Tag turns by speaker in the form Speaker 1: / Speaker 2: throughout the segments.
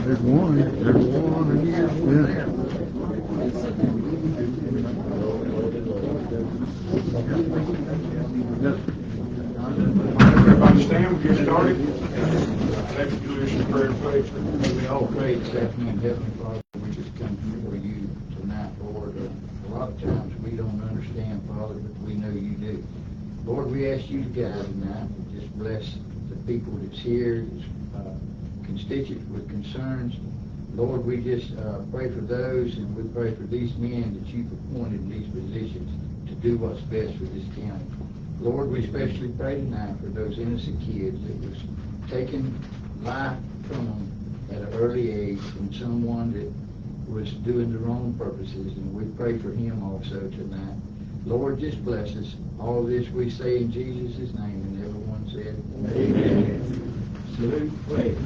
Speaker 1: There's one in here. Yeah.
Speaker 2: Everybody stand, we'll get started. Let's do this prayer, please.
Speaker 3: We all pray this afternoon, Heavenly Father, we just come before you tonight, Lord. A lot of times we don't understand, Father, but we know you do. Lord, we ask you to guide tonight. Just bless the people that's here, constituents with concerns. Lord, we just pray for those, and we pray for these men that you've appointed in these positions to do what's best for this county. Lord, we especially pray tonight for those innocent kids that was taken life from them at an early age from someone that was doing the wrong purposes, and we pray for him also tonight. Lord, just bless us. All this we say in Jesus' name, and everyone said,
Speaker 4: Amen. Salute the flag.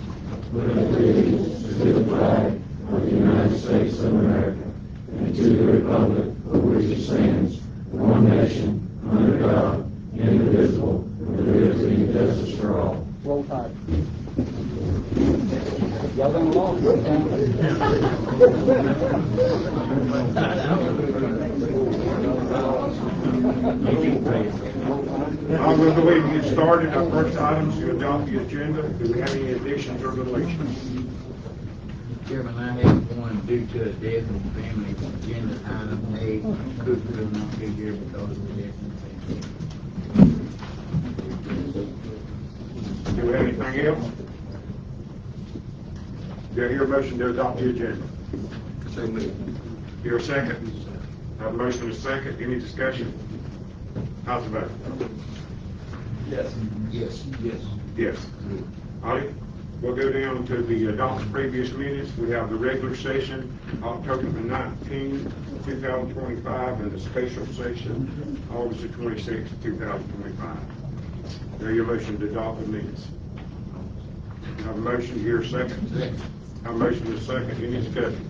Speaker 4: Pledge allegiance to the flag of the United States of America and to the republic for which it stands, one nation, under God, indivisible, with liberty and justice for all.
Speaker 5: Roll Tide. Y'all done along?
Speaker 2: I'm going to go ahead and get started. Our first item is to adopt the agenda. Do we have any additions or deletions?
Speaker 3: Chairman, I have one due to a death in the family. Agenda item A, Cook will not be here because of the death in the family.
Speaker 2: Do we have anything else? Do I hear a motion to adopt the agenda?
Speaker 4: So moved.
Speaker 2: Hear a second? Have a motion and a second. Any discussion? How's the vote?
Speaker 4: Yes.
Speaker 3: Yes.
Speaker 4: Yes.
Speaker 2: Yes. All right. We'll go down to the adopt previous minutes. We have the regular session, October the 19th, 2025, and the special session, August the 26th, 2025. There your motion to adopt the minutes. Have a motion here, second.
Speaker 3: Second.
Speaker 2: Have a motion and a second. Any discussion?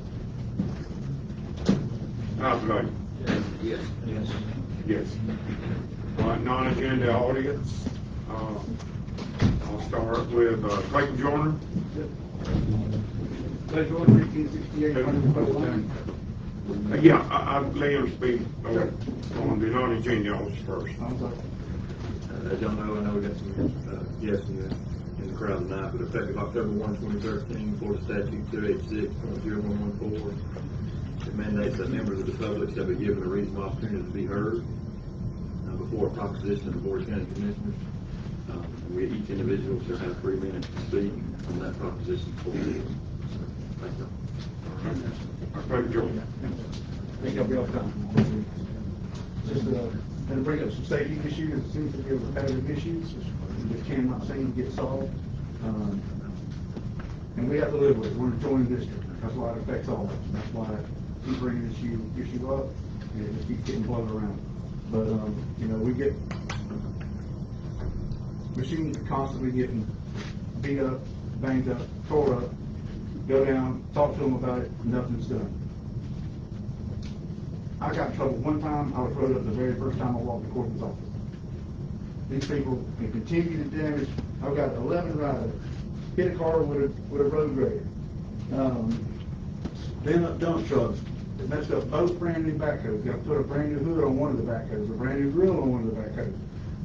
Speaker 2: How's the vote?
Speaker 3: Yes. Yes.
Speaker 2: Yes. All right, non-agenda audience. I'll start with Clayton Joyner.
Speaker 5: Pledge order 1868, 100.
Speaker 2: Yeah, I'll let him speak on the non-agenda items first.
Speaker 5: I'm sorry.
Speaker 6: As y'all know, I know we got some guests in the crowd tonight, but effective October 1, 2013, Florida Statute 286.0114, it mandates that members of the public shall be given a reasonable opportunity to be heard before a proposition of the Board of County Commissioners. Each individual shall have 3 minutes to speak on that proposition before the meeting. Thank you.
Speaker 2: Clayton Joyner.
Speaker 5: I think I'll be all done. Just going to bring up some safety issues. It seems to be a repetitive issues that cannot seem to get solved. And we have to live with it. We're a joint district. That's why it affects all of us. That's why I keep bringing this issue up, and it just keeps getting blown around. But, we get machines are constantly getting beat up, banged up, tore up. Go down, talk to them about it, nothing's done. I got in trouble one time. I was wrote up the very first time I walked the court's office. These people can continue to damage. I've got 11 riders hit a car with a road grader. Then up dump trucks that messed up both brand new backhoes. Got to put a brand new hood on one of the backhoes, a brand new grill on one of the backhoes.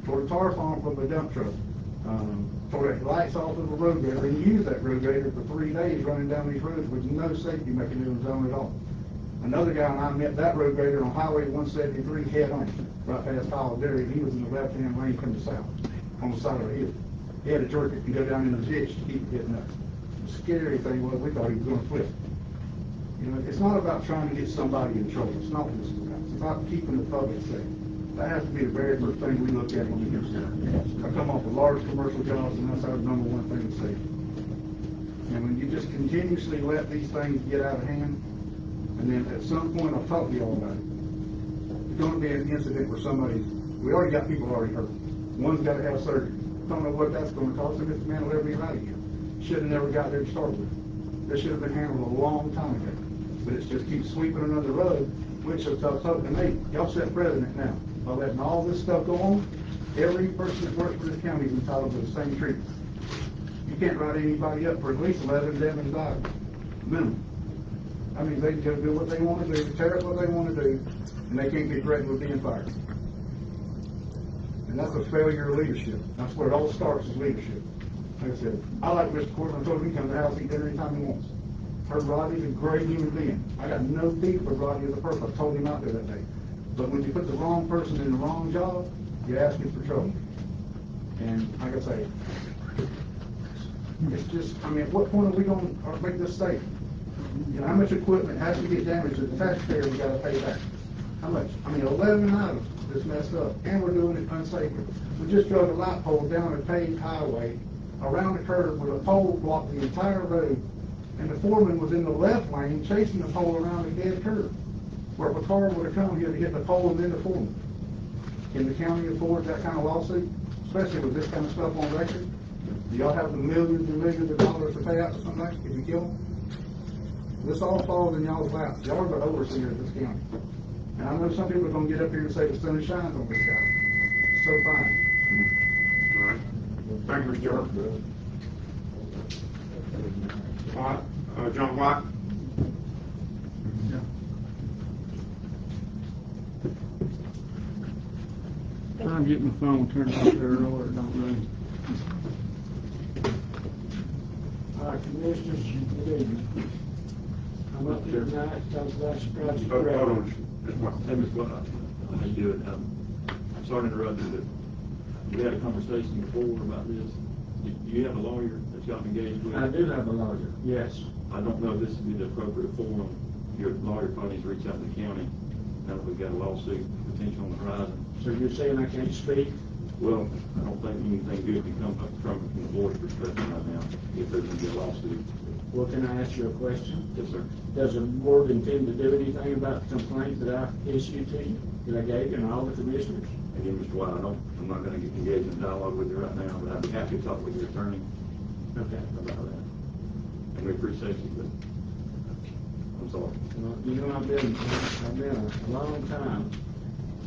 Speaker 5: Tore the tar farm from a dump truck. Tore the lights off of a road grader and used that road grader for 3 days running down these roads with no safety mechanisms on at all. Another guy and I met that road grader on Highway 173 head on, right past Hollow Dairy. He was in the left-hand lane from the south, on the side of a hill. He had a jerk it and go down in the ditch to keep hitting up. The scary thing was we thought he was going to flip. It's not about trying to get somebody in trouble. It's not what this is about. It's about keeping the public safe. That has to be the very first thing we look at when we do stuff. I come off of large commercial jobs, and that's our number one thing to safety. And when you just continuously let these things get out of hand, And then at some point, I'll talk to y'all about it. It's gonna be an incident where we already got people already hurt. One's gotta have surgery. Don't know what that's gonna cost, and this man will never be right again. Should've never got there to start with. This should have been handled a long time ago. But it just keeps sweeping it under the rug, which is tough. And hey, y'all set precedent now. By letting all this stuff go on, every person that works for this county is entitled to the same treatment. You can't write anybody up for at least 11 Devon's dollars, minimum. I mean, they can go do what they want to do, tear up what they want to do, and they can't be threatened with being fired. And that's a failure of leadership. That's where it all starts, is leadership. Like I said, I like Mr. Corbin. I told him he can come to the house, eat dinner anytime he wants. Heard Rodney's a great human being. I got no beef with Rodney as a person. I told him out there that day. But when you put the wrong person in the wrong job, you're asking for trouble. And like I say, it's just, I mean, at what point are we going to make this safe? You know, how much equipment has to get damaged that the taxpayer we got to pay back? How much? I mean, 11 items just messed up, and we're doing it unsafely. We just drove a light pole down a paved highway around the curve where the pole blocked the entire road, and the foreman was in the left lane chasing the pole around the dead curve. Where if a car would have come here to hit the pole and then the foreman. Can the county afford that kind of lawsuit, especially with this kind of stuff on record? Do y'all have the millions and millions of dollars to pay out to somebody if you kill them? This all falls in y'all's lap. Y'all are the overseers of this county. And I know some people are going to get up here and say the sun shines on this guy. So fine.
Speaker 2: All right. Thank you, Mr. Jordan. All right, John White.
Speaker 1: I'll get my phone turned off there or it don't ring.
Speaker 7: Commissioners, good evening. I'm up here tonight to talk about the project.
Speaker 2: Hold on.
Speaker 6: Hey, Mr. White, how you doing? I'm sorry to interrupt you, but we had a conversation before about this. Do you have a lawyer that y'all engaged with?
Speaker 7: I do have a lawyer, yes.
Speaker 6: I don't know if this would be the appropriate forum. Your lawyer probably needs to reach out to the county. Now that we've got a lawsuit potential on the horizon.
Speaker 7: So you're saying I can't speak?
Speaker 6: Well, I don't think anything good can come from the board's perspective right now if there's going to be a lawsuit.
Speaker 7: Well, can I ask you a question?
Speaker 6: Yes, sir.
Speaker 7: Does the board intend to do anything about the complaint that I issued to you, that I gave you and all the commissioners?
Speaker 6: Again, Mr. White, I'm not going to get engaged in dialogue with you right now, but I'd be happy to talk with your attorney
Speaker 7: Okay.
Speaker 6: about that. And we appreciate you, but I'm sorry.
Speaker 7: Well, you know, I've been a long time.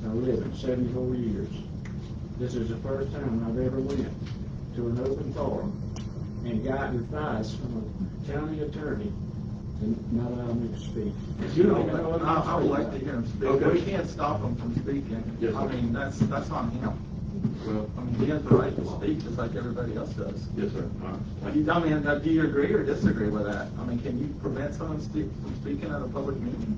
Speaker 7: I lived 74 years. This is the first time I've ever went to an open forum and got advice from a county attorney to not allow me to speak. You don't know what I'm
Speaker 8: I would like to hear him speak.
Speaker 6: Okay.
Speaker 8: We can't stop him from speaking.
Speaker 6: Yes,
Speaker 8: I
Speaker 6: sir.
Speaker 8: mean, that's on him.
Speaker 6: Well,
Speaker 8: I mean, he has the right to speak just like everybody else does.
Speaker 6: yes, sir. All right. Thank you.
Speaker 8: I mean, do you agree or disagree with that? I mean, can you prevent someone from speaking at a public meeting?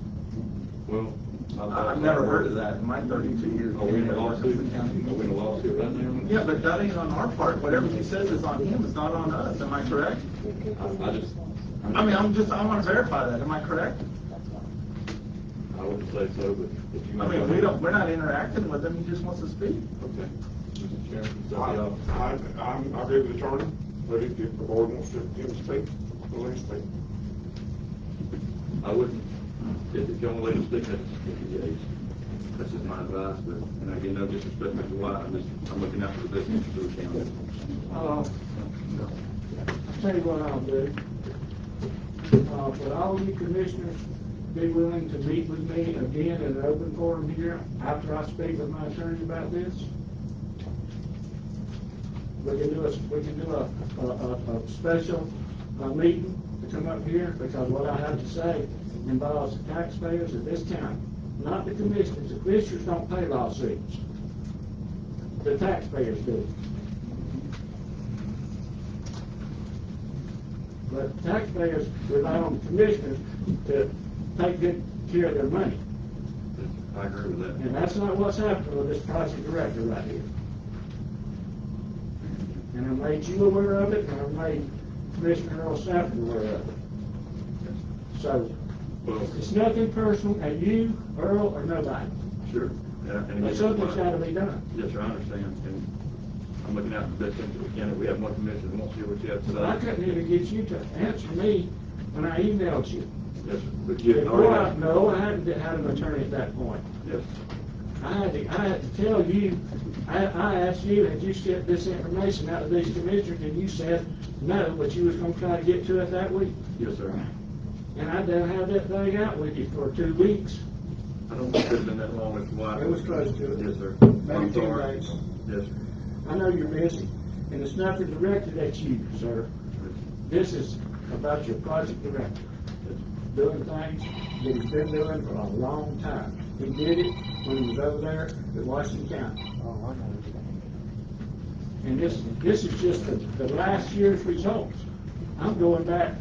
Speaker 6: Well,
Speaker 8: I've never heard of that in my 32 years.
Speaker 6: Are we in a
Speaker 8: being
Speaker 6: lawsuit?
Speaker 8: in the county.
Speaker 6: Are we in a lawsuit right now?
Speaker 8: Yeah, but that ain't on our part. Whatever he says is on him, it's not on us. Am I correct? I mean, I want to verify that. Am I correct?
Speaker 6: I wouldn't say so, but if you.
Speaker 8: I mean, we're not interacting with him. He just wants to speak.
Speaker 6: Okay. Mr. Chairman, is that the
Speaker 2: I agree with the attorney, but if the board wants to give him speak, we'll let him speak.
Speaker 6: I wouldn't, if you don't let him speak, that's engaged. That's just my advice, but, and again, no disrespect, Mr. White, I'm looking out for the best interest of the county.
Speaker 7: I'll tell you what I'll do. Would all you commissioners be willing to meet with me again in an open forum here after I speak with my attorney about this? We can do a special meeting to come up here, because what I have to say involves the taxpayers of this county, not the commissioners. The commissioners don't pay lawsuits. The taxpayers do. But taxpayers rely on the commissioners to take good care of their money.
Speaker 6: I agree with that.
Speaker 7: And that's not what's happening with this project director right here. And I made you aware of it, and I made Commissioner Earl Stafford aware of it. So,
Speaker 6: Well,
Speaker 7: it's nothing personal, and you, Earl, or nobody.
Speaker 6: sure. Yeah, and
Speaker 7: But
Speaker 6: again,
Speaker 7: something's gotta be done.
Speaker 6: Yes, sir, I understand, and I'm looking out for the best interest of the county. We have one commissioner that wants to hear what you have to say.
Speaker 7: But I couldn't even get you to answer me when I emailed you.
Speaker 6: Yes, sir. But you
Speaker 7: Before
Speaker 6: already have.
Speaker 7: no, I hadn't had an attorney at that point.
Speaker 6: Yes.
Speaker 7: I had to tell you, I asked you, had you sent this information out to these commissioners, and you said no, but you was gonna try to get to it that week.
Speaker 6: Yes, sir.
Speaker 7: And I done had that thing out with you for 2 weeks.
Speaker 6: I don't think it's been that long, Mr. White.
Speaker 7: It was close to it.
Speaker 6: Yes, sir.
Speaker 7: Maybe
Speaker 6: I'm
Speaker 7: 2
Speaker 6: sorry.
Speaker 7: days.
Speaker 6: Yes, sir.
Speaker 7: I know you're busy, and it's nothing directed at you, sir. This is about your project director, doing things that he's been doing for a long time. He did it when he was over there at Washington County. And this is just the last year's results. I'm going back,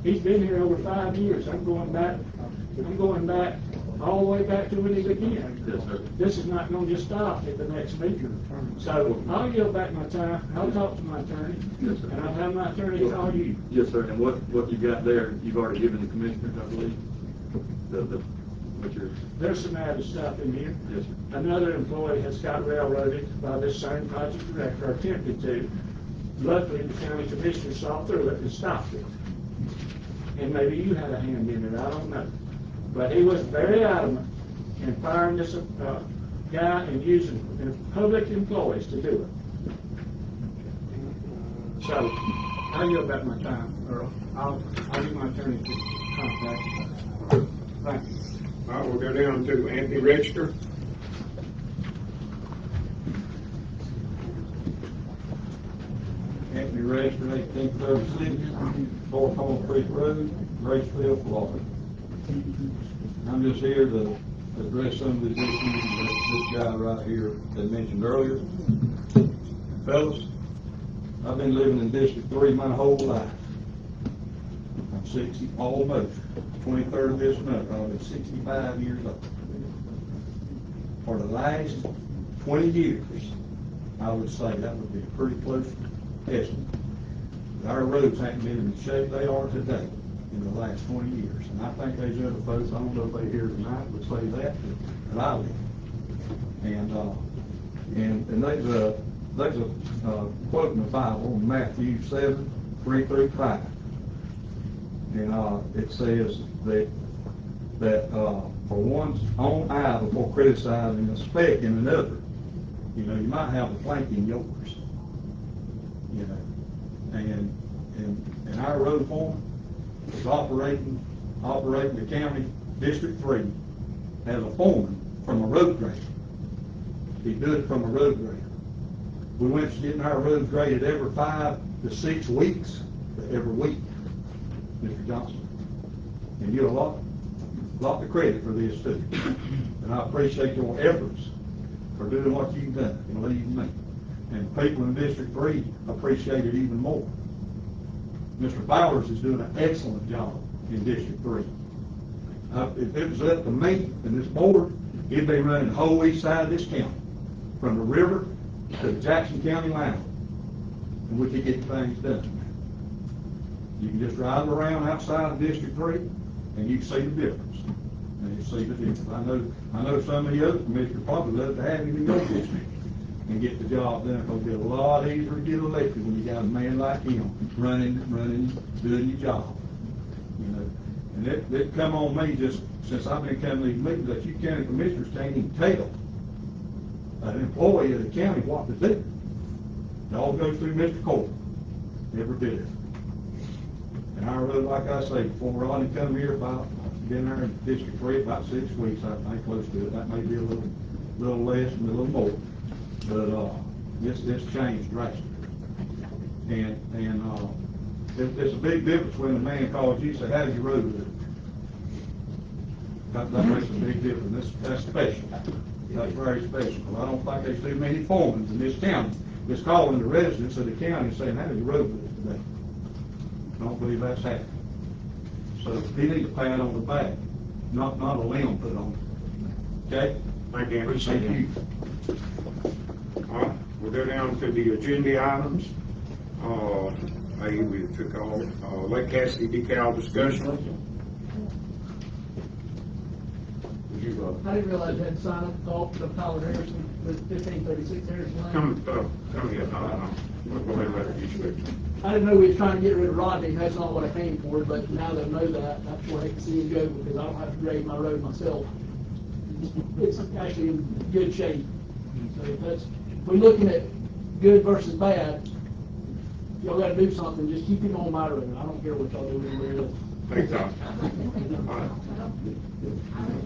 Speaker 7: he's been here over 5 years. I'm going back all the way back to when he began.
Speaker 6: Yes, sir.
Speaker 7: This is not gonna just stop at the next meeting. So I'll yield back my time, I'll talk to my attorney,
Speaker 6: Yes, sir.
Speaker 7: and I'll have my attorney call you.
Speaker 6: Yes, sir. And what you got there, you've already given the commissioners, I believe? What you're,
Speaker 7: There's some added stuff in here.
Speaker 6: yes, sir.
Speaker 7: Another employee has got railroaded by this same project director, or attempted to. Luckily, the county commissioner saw through it and stopped it. And maybe you had a hand in it, I don't know. But he was very adamant in firing this guy and using public employees to do it. So, I'll yield back my time, Earl. I'll get my attorney to contact you. Thank you.
Speaker 2: All right, we'll go down to Anthony Register.
Speaker 1: Anthony Register, 1836, 4 Holmes Creek Road, Graceville, Florida. I'm just here to address some of these issues that this guy right here had mentioned earlier. Fellas, I've been living in District 3 my whole life. I'm 60, almost, 23rd of this month, I'll be 65 years old. For the last 20 years, I would say that would be a pretty close estimate. Our roads haven't been in the shape they are today in the last 20 years. And I think there's other folks, I don't know if they're here tonight, would say that, but I live. And there's a quote in the Bible, in Matthew 7:3-5. And it says that for one's own eye before criticizing a speck in another, you know, you might have a plank in yours, you know, and our road foreman is operating the county District 3 as a foreman from a road grader. He did it from a road grader. We went to getting our roads graded every 5 to 6 weeks, every week, Mr. Johnson. And you a lot of credit for this too. And I appreciate your efforts for doing what you've done, believe me. And people in District 3 appreciate it even more. Mr. Bowers is doing an excellent job in District 3. If it was up to me and this board, he'd be running the whole east side of this county, from the river to the Jackson County line, and we could get things done. You can just drive around outside of District 3, and you can see the difference. And you see the difference. I know some of the other commissioners probably love to have you in your district and get the job done. It'll be a lot easier to get elected when you got a man like him running, doing your job. You know, and it come on me just since I've been coming to these meetings that you county commissioners can't even tell an employee of the county what to do. It all goes through Mr. Cole, every bit of it. And our road, like I say, before Ronnie come here, I've been there in District 3 about 6 weeks, I think, close to it. That may be a little less and a little more. But it's changed drastically. And it's a big difference when a man calls you and says, how's your road look? That makes a big difference. That's special. That's very special. I don't think there's too many foremen in this county that's calling the residents of the county and saying, how's your road look today? I don't believe that's happening. So he needs a pat on the back, not a limb put on it. Okay?
Speaker 2: Thank you.
Speaker 1: Appreciate you.
Speaker 2: All right, we'll go down to the agenda items. We took all, Lake Cassidy decal discussion. Would you,
Speaker 9: I didn't realize you had to sign up to call for the Tyler Harrison with 1536 Harrison Lane.
Speaker 2: come here, We'll go ahead and let you speak.
Speaker 9: I didn't know we was trying to get rid of Rodney, and that's not what I came for, but now that I know that, that's where I can see him go, because I don't have to grade my road myself. It's actually in good shape. So if that's, we're looking at good versus bad, y'all gotta do something, just keep him on my road, I don't care what y'all do anywhere else.
Speaker 2: Thanks, Tom.
Speaker 10: I live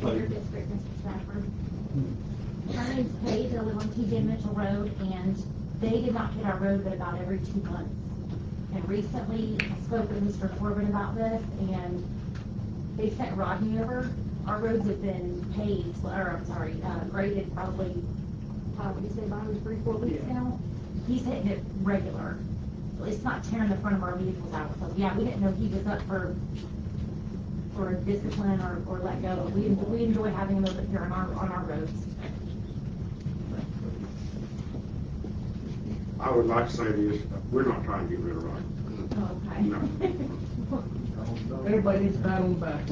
Speaker 10: in your district, Mr. Stafford. My name's Paige, I live on TJ Mitchell Road, and they did not hit our road but about every 2 months. And recently, I spoke with Mr. Corbin about this, and they sent Rodney over. Our roads have been paved, or I'm sorry, graded probably, what do you say, about 3-4 weeks now? He's hitting it regular. It's not tearing the front of our vehicles out. So yeah, we didn't know he was up for discipline or let go. We enjoy having him over here on our roads.
Speaker 2: I would like to say this, we're not trying to get rid of Rodney.
Speaker 10: Okay.
Speaker 2: No.
Speaker 9: Everybody needs a pat on the back.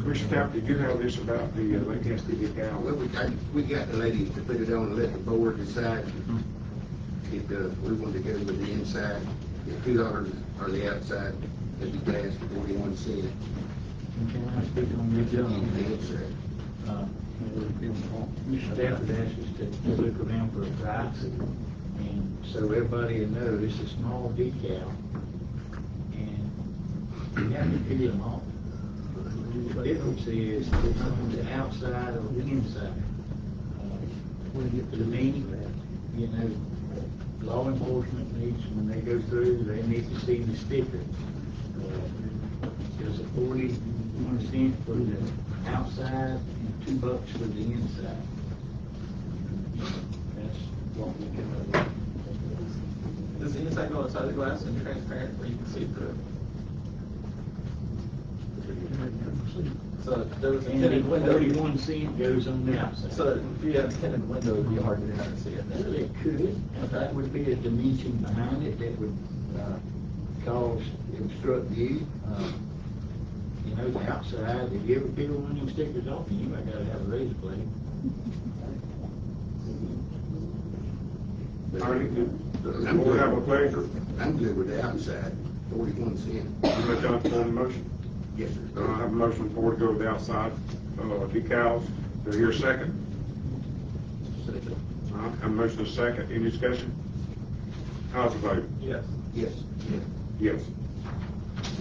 Speaker 2: Commissioner Cap, did you have this about the lake STD cow?
Speaker 3: Well, we got the ladies to put it on and let the board decide if we want to go with the inside, the $2 or the outside, as we passed 41 cents.
Speaker 7: Can I speak on this,
Speaker 3: The inside.
Speaker 7: Mr. Stafford asked us to look around for a price, and so everybody will know this is a small decal, and you have to figure them all. The difference is it's on the outside or the inside. To me, you know, law enforcement needs, when they go through, they need to see the sticker. There's a 41 cent for the outside and $2 for the inside. That's what we can do.
Speaker 8: Does the inside go outside the glass and transparent where you can see through it? So there was a
Speaker 7: And
Speaker 8: tinted
Speaker 7: the
Speaker 8: window.
Speaker 7: 41 cent goes on the outside.
Speaker 8: So if you had a tinted window, it'd be hard to see it.
Speaker 7: Well, it could, that would be a dimension behind it that would, cause, obstruct view. You know, the outside, if you ever peel one of them stickers off, you might gotta have a razor blade.
Speaker 2: All right, does the board have a pleasure?
Speaker 3: I'm good with the outside, 41 cents.
Speaker 2: You let John form the motion?
Speaker 3: Yes,
Speaker 2: I
Speaker 3: sir.
Speaker 2: have a motion for to go with the outside, decals. Do I hear a second? All right, have a motion and a second. Any discussion? How's the vote?
Speaker 8: Yes.
Speaker 3: Yes.
Speaker 2: Yes.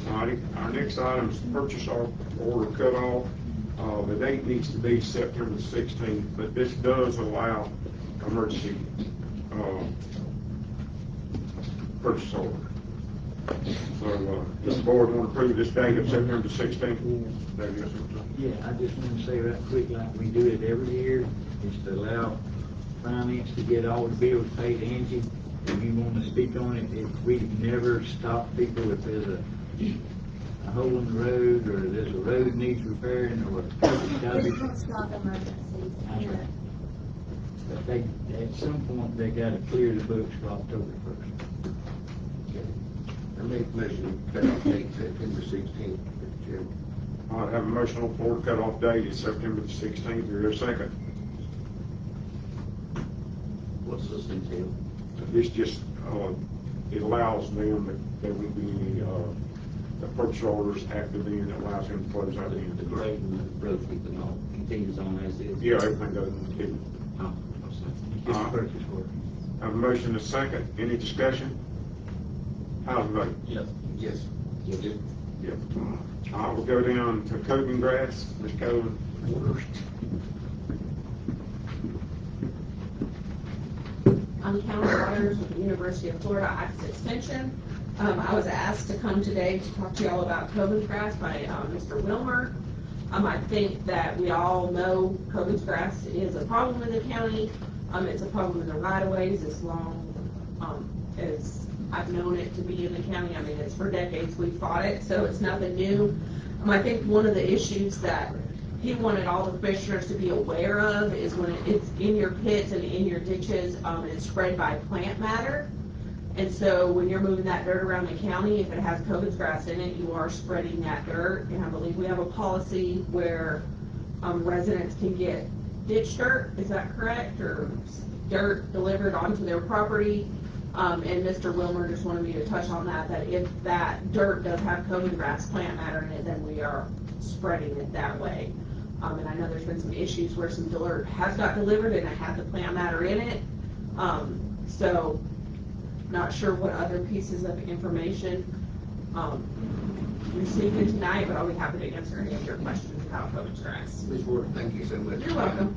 Speaker 2: All righty, our next item is purchase order cutoff. The date needs to be September 16th, but this does allow emergency, purchase order. So, does the board want to approve this date of September 16th?
Speaker 7: Yeah, I just want to say right quick, like we do it every year, is to allow finance to get all the bills paid. Angie, if you want to speak on it, if we never stop people if there's a hole in the road, or there's a road needs repairing, or it's gotta be.
Speaker 10: There's no stop emergencies.
Speaker 7: That's right. But they, at some point, they gotta clear the books for October 1st.
Speaker 3: I make a motion to cut off date September 16th, Mr. Chairman.
Speaker 2: All right, have a motion on the floor to cut off date is September the 16th. Do I hear a second?
Speaker 3: What's this entail?
Speaker 2: This just, it allows them that there will be any, the purchase orders after then, it allows them to close out the end of the grade.
Speaker 3: and the road keeping all continues on as is.
Speaker 2: Yeah, everything goes on the table.
Speaker 7: Get the purchase order.
Speaker 2: Have a motion and a second. Any discussion? How's the vote?
Speaker 8: Yes.
Speaker 3: Yes. Yes.
Speaker 2: Yep. All right, we'll go down to Cogan Grass. Ms. Cogan.
Speaker 11: I'm County Waters with the University of Florida Access Extension. I was asked to come today to talk to y'all about Cogan's grass by Mr. Wilmer. I think that we all know Cogan's grass is a problem in the county. It's a problem in the right-of-ways as long as I've known it to be in the county. I mean, it's for decades we've fought it, so it's nothing new. I think one of the issues that he wanted all the commissioners to be aware of is when it's in your pits and in your ditches, it's spread by plant matter. And so when you're moving that dirt around the county, if it has Cogan's grass in it, you are spreading that dirt. And I believe we have a policy where residents can get ditch dirt. Is that correct? Or dirt delivered onto their property. And Mr. Wilmer just wanted me to touch on that if that dirt does have COVID grass plant matter in it, then we are spreading it that way. And I know there's been some issues where some dirt has got delivered and it had the plant matter in it. So, not sure what other pieces of information received in tonight, but I'll be happy to answer any of your questions about COVID grass.
Speaker 3: Ms. Ward, thank you so much.
Speaker 11: You're welcome.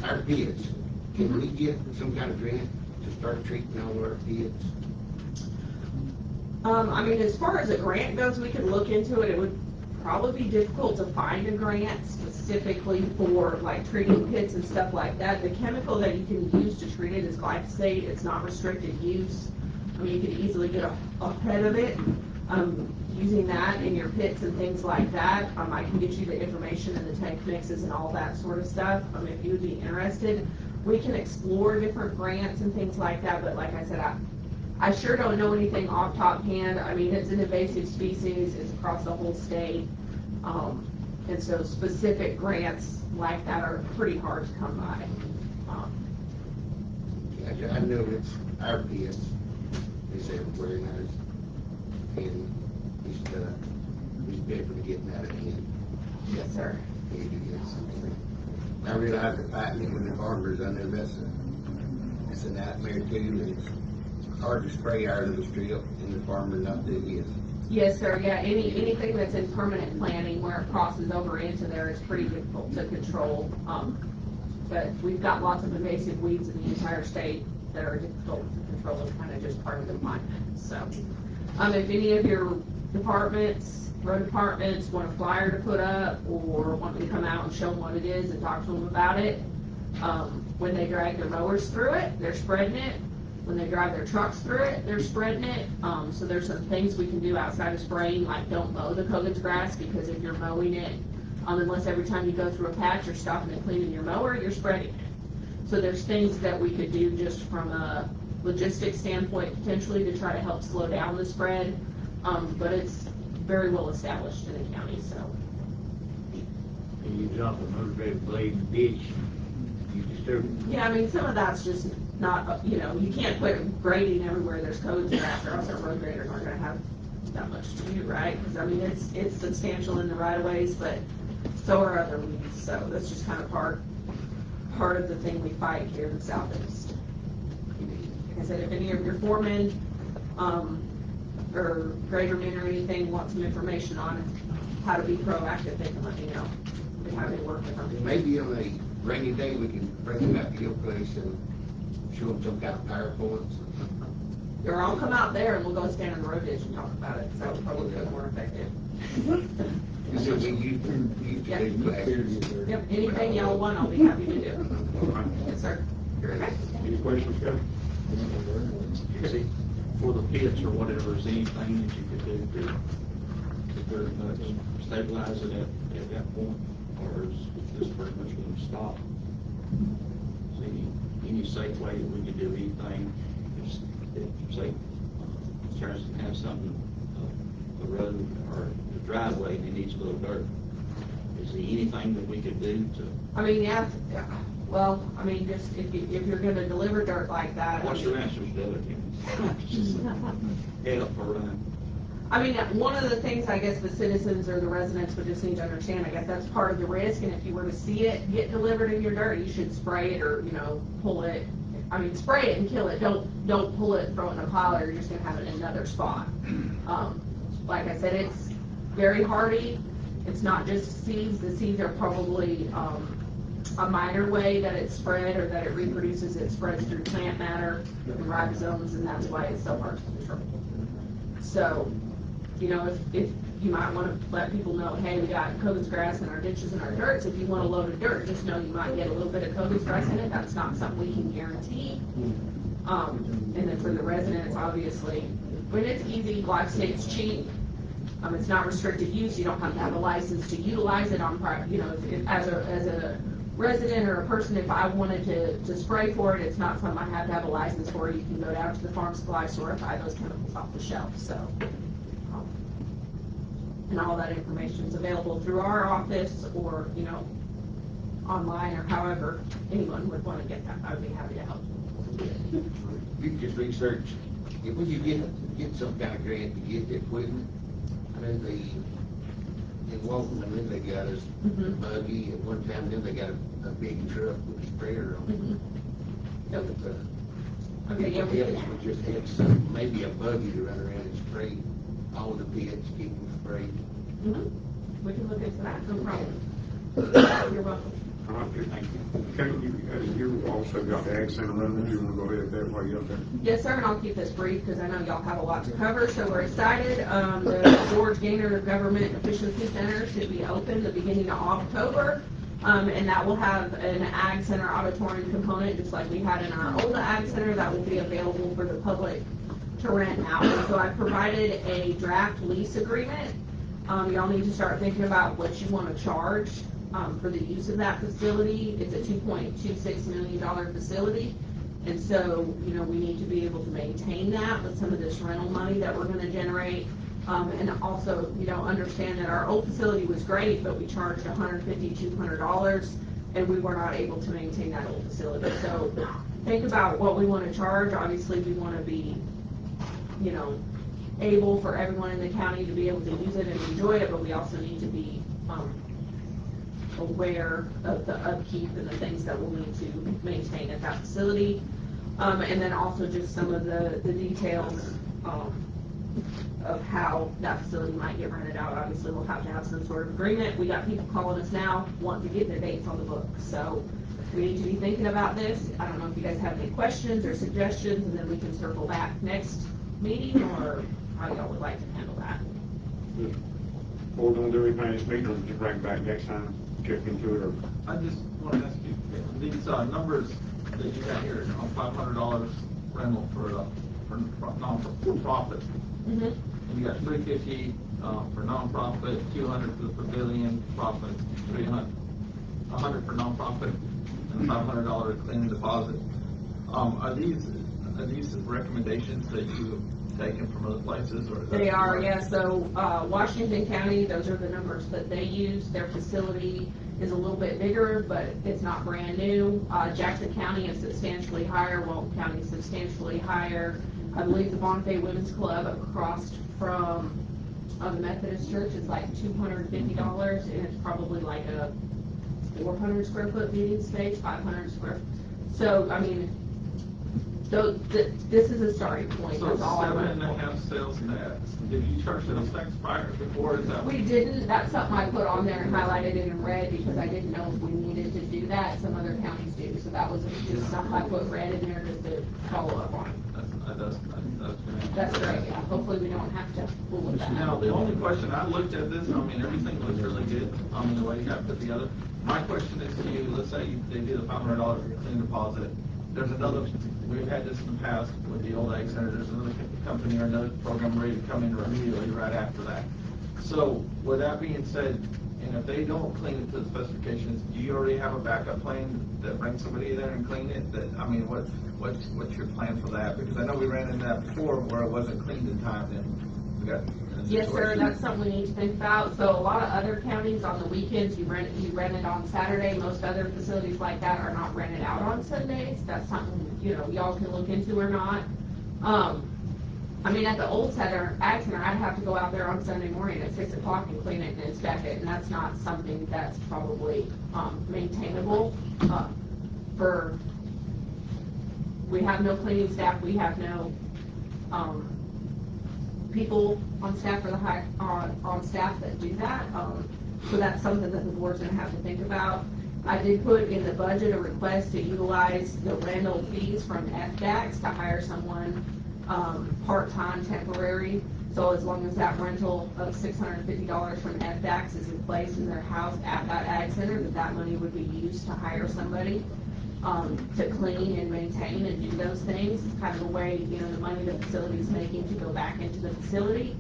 Speaker 3: Our pits, can we get some kind of grant to start treating all our pits?
Speaker 11: I mean, as far as a grant goes, we could look into it. It would probably be difficult to find a grant specifically for like treating pits and stuff like that. The chemical that you can use to treat it is glyphosate. It's not restricted use. I mean, you could easily get ahead of it using that in your pits and things like that. I can get you the information and the tank mixes and all that sort of stuff. If you would be interested, we can explore different grants and things like that. But like I said, I sure don't know anything off top hand. I mean, it's an invasive species. It's across the whole state. And so specific grants like that are pretty hard to come by.
Speaker 3: I know it's our pits, it's everywhere now, and he's better for getting out of hand.
Speaker 11: Yes, sir.
Speaker 3: We need to get something. I realize the fighting with the farmers, I know it's a nightmare too, and it's hard to spray our little strip and the farmer not do his.
Speaker 11: Yes, sir. Yeah, anything that's in permanent planting where it crosses over into there is pretty difficult to control. But we've got lots of invasive weeds in the entire state that are difficult to control. It's kind of just part of the climate. So, if any of your departments, road departments, want a flyer to put up or want me to come out and show them what it is and talk to them about it, when they drag their mowers through it, they're spreading it. When they drive their trucks through it, they're spreading it. So there's some things we can do outside of spraying, like don't mow the COVID grass, because if you're mowing it, unless every time you go through a patch you're stopping and cleaning your mower, you're spreading it. So there's things that we could do just from a logistics standpoint potentially to try to help slow down the spread. But it's very well established in the county, so.
Speaker 7: And you drop a motivated blade in the ditch, you disturb it.
Speaker 11: Yeah, I mean, some of that's just not, you can't put grading everywhere there's codes grass, or else our road graders aren't gonna have that much to do, right? Because, I mean, it's substantial in the right of ways, but so are other weeds, so that's just kind of part of the thing we fight here in the southeast. Like I said, if any of your foremen, or gradermen or anything want some information on how to be proactive, they can let me know. They have me work with them.
Speaker 3: Maybe on a rainy day we can bring them out to your place and show them some kind of PowerPoints.
Speaker 11: Or I'll come out there and we'll go stand in the road ditch and talk about it, so that would probably be more effective.
Speaker 3: So you do classes.
Speaker 11: Yep, anything y'all want, I'll be happy to do.
Speaker 2: All right.
Speaker 11: Yes, sir. Okay.
Speaker 2: Any questions, Scott?
Speaker 1: See, for the pits or whatever, is anything that you could do to pretty much stabilize it at that point, or is this pretty much going to stop? See, any safe way that we could do anything, if say, tries to have something, the road or the driveway, and it needs a little dirt, is there anything that we could do to?
Speaker 11: I mean, yeah, well, I mean, just if you're gonna deliver dirt like that.
Speaker 1: What's your answers to other things? Help around.
Speaker 11: I mean, one of the things I guess the citizens or the residents would just need to understand, I guess that's part of the risk, and if you were to see it get delivered in your dirt, you should spray it or, pull it. I mean, spray it and kill it. Don't pull it, throw it in a pile, or you're just gonna have it in another spot. Like I said, it's very hardy. It's not just seeds. The seeds are probably a minor way that it's spread or that it reproduces. It spreads through plant matter and ribosomes, and that's why it's so hard to control. So, if you might want to let people know, hey, we got COVID grass in our ditches and our dirts. If you want a load of dirt, just know you might get a little bit of COVID grass in it. That's not something we can guarantee. And then for the residents, obviously, when it's easy, glyphosate's cheap. It's not restricted use. You don't have to have a license to utilize it on private. If as a resident or a person, if I wanted to spray for it, it's not something I have to have a license for. You can go down to the farm supply store and buy those chemicals off the shelf. So, and all that information is available through our office, or online or however anyone would want to get that. I'd be happy to help.
Speaker 3: You can just research, when you get some kind of grant to get the equipment, I know in Walton, I mean, they got us a buggy at one time, then they got a big truck with a sprayer on it.
Speaker 11: Yep.
Speaker 3: But,
Speaker 11: Okay, yeah, we
Speaker 3: else would just have some, maybe a buggy to run around and spray all the pits, keep them sprayed.
Speaker 11: We can look into that, no problem. You're welcome.
Speaker 2: All right, thank you. Kevin, you also got the Ag Center running, you wanna go ahead with that while you're up there?
Speaker 11: Yes, sir, and I'll keep this brief because I know y'all have a lot to cover, so we're excited. The George Gaynor Government Efficiency Center should be open the beginning of October. And that will have an Ag Center auditorium component, just like we had in our old Ag Center, that will be available for the public to rent out. So I provided a draft lease agreement. Y'all need to start thinking about what you want to charge for the use of that facility. It's a $2.26 million facility. And so, we need to be able to maintain that with some of this rental money that we're going to generate. And also, understand that our old facility was great, but we charged $150, $200, and we were not able to maintain that old facility. So think about what we want to charge. Obviously, we want to be, able for everyone in the county to be able to use it and enjoy it, but we also need to be aware of the upkeep and the things that we'll need to maintain at that facility. And then also just some of the details of how that facility might get rented out. Obviously, we'll have to have some sort of agreement. We got people calling us now wanting to get their dates on the books. So we need to be thinking about this. I don't know if you guys have any questions or suggestions, and then we can circle back next meeting, or how y'all would like to handle that.
Speaker 2: Or don't do anything this meeting, or just bring it back next time, check into it, or?
Speaker 8: I just want to ask you, these numbers that you got here, $500 rental for non-profit.
Speaker 11: Mm-hmm.
Speaker 8: And you got $350 for nonprofit, $200 for the pavilion profit, $300 for nonprofit, and $500 cleaning deposit. Are these recommendations that you have taken from other places, or is that?
Speaker 11: They are, yeah. So Washington County, those are the numbers that they use. Their facility is a little bit bigger, but it's not brand new. Jackson County is substantially higher. Walton County is substantially higher. I believe the Bonifay Women's Club across from the Methodist Church is like $250, and it's probably like a 400 square foot meeting space, 500 square. So, I mean, this is a starting point.
Speaker 8: So
Speaker 11: That's all I went for.
Speaker 8: 7.5 sales tax. Did you charge sales tax prior before? Is that?
Speaker 11: We didn't. That's something I put on there and highlighted it in red because I didn't know if we needed to do that. Some other counties do. So that was just something I put red in there just to follow up on. That's great. Yeah. Hopefully we don't have to fool with that.
Speaker 8: Now, the only question, I looked at this, I mean, everything was really good, the way you got it put together. My question is to you, let's say they do the $500 clean deposit. There's another, we've had this in the past with the old Ag Center, there's another company or another program ready to come in immediately right after that. So, with that being said, and if they don't clean it to the specifications, do you already have a backup plan that brings somebody there and clean it? What's your plan for that? Because I know we ran into that before where it wasn't cleaned in time, and we got.
Speaker 11: Yes, sir, that's something we need to think about. So a lot of other counties on the weekends, you rent it on Saturday. Most other facilities like that are not rented out on Sundays. That's something, y'all can look into or not. I mean, at the old Ag Center, I'd have to go out there on Sunday morning at 6 o'clock and clean it and inspect it, and that's not something that's probably maintainable. We have no cleaning staff, we have no people on staff on staff that do that. So that's something that the board's going to have to think about. I did put in the budget a request to utilize the rental fees from FDAX to hire someone part-time, temporary. So as long as that rental of $650 from FDAX is in place in their house at that Ag Center, that money would be used to hire somebody to clean and maintain and do those things. It's kind of a way, the money the facility is making to go back into the facility.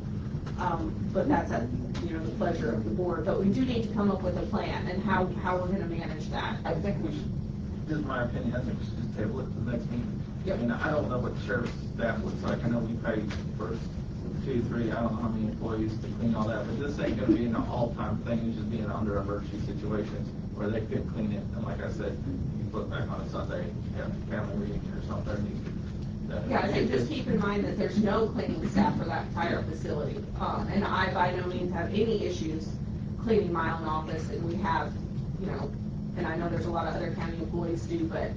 Speaker 11: But that's at, the pleasure of the board. But we do need to come up with a plan and how we're going to manage that.
Speaker 8: I think we should, this is my opinion, I think we should table it to the next meeting.
Speaker 11: Yep.
Speaker 8: I mean, I don't know what the sheriff's staff looks like. I know we paid for 2, 3, I don't know how many employees to clean all that, but this ain't gonna be an all-time thing, it's just being under emergency situations where they could clean it, and like I said, you put it back on a Sunday, you have a family reunion or something.
Speaker 11: Yeah, I think just keep in mind that there's no cleaning staff for that entire facility. And I by no means have any issues cleaning my own office, and we have, you know, and I know there's a lot of other county employees do, but,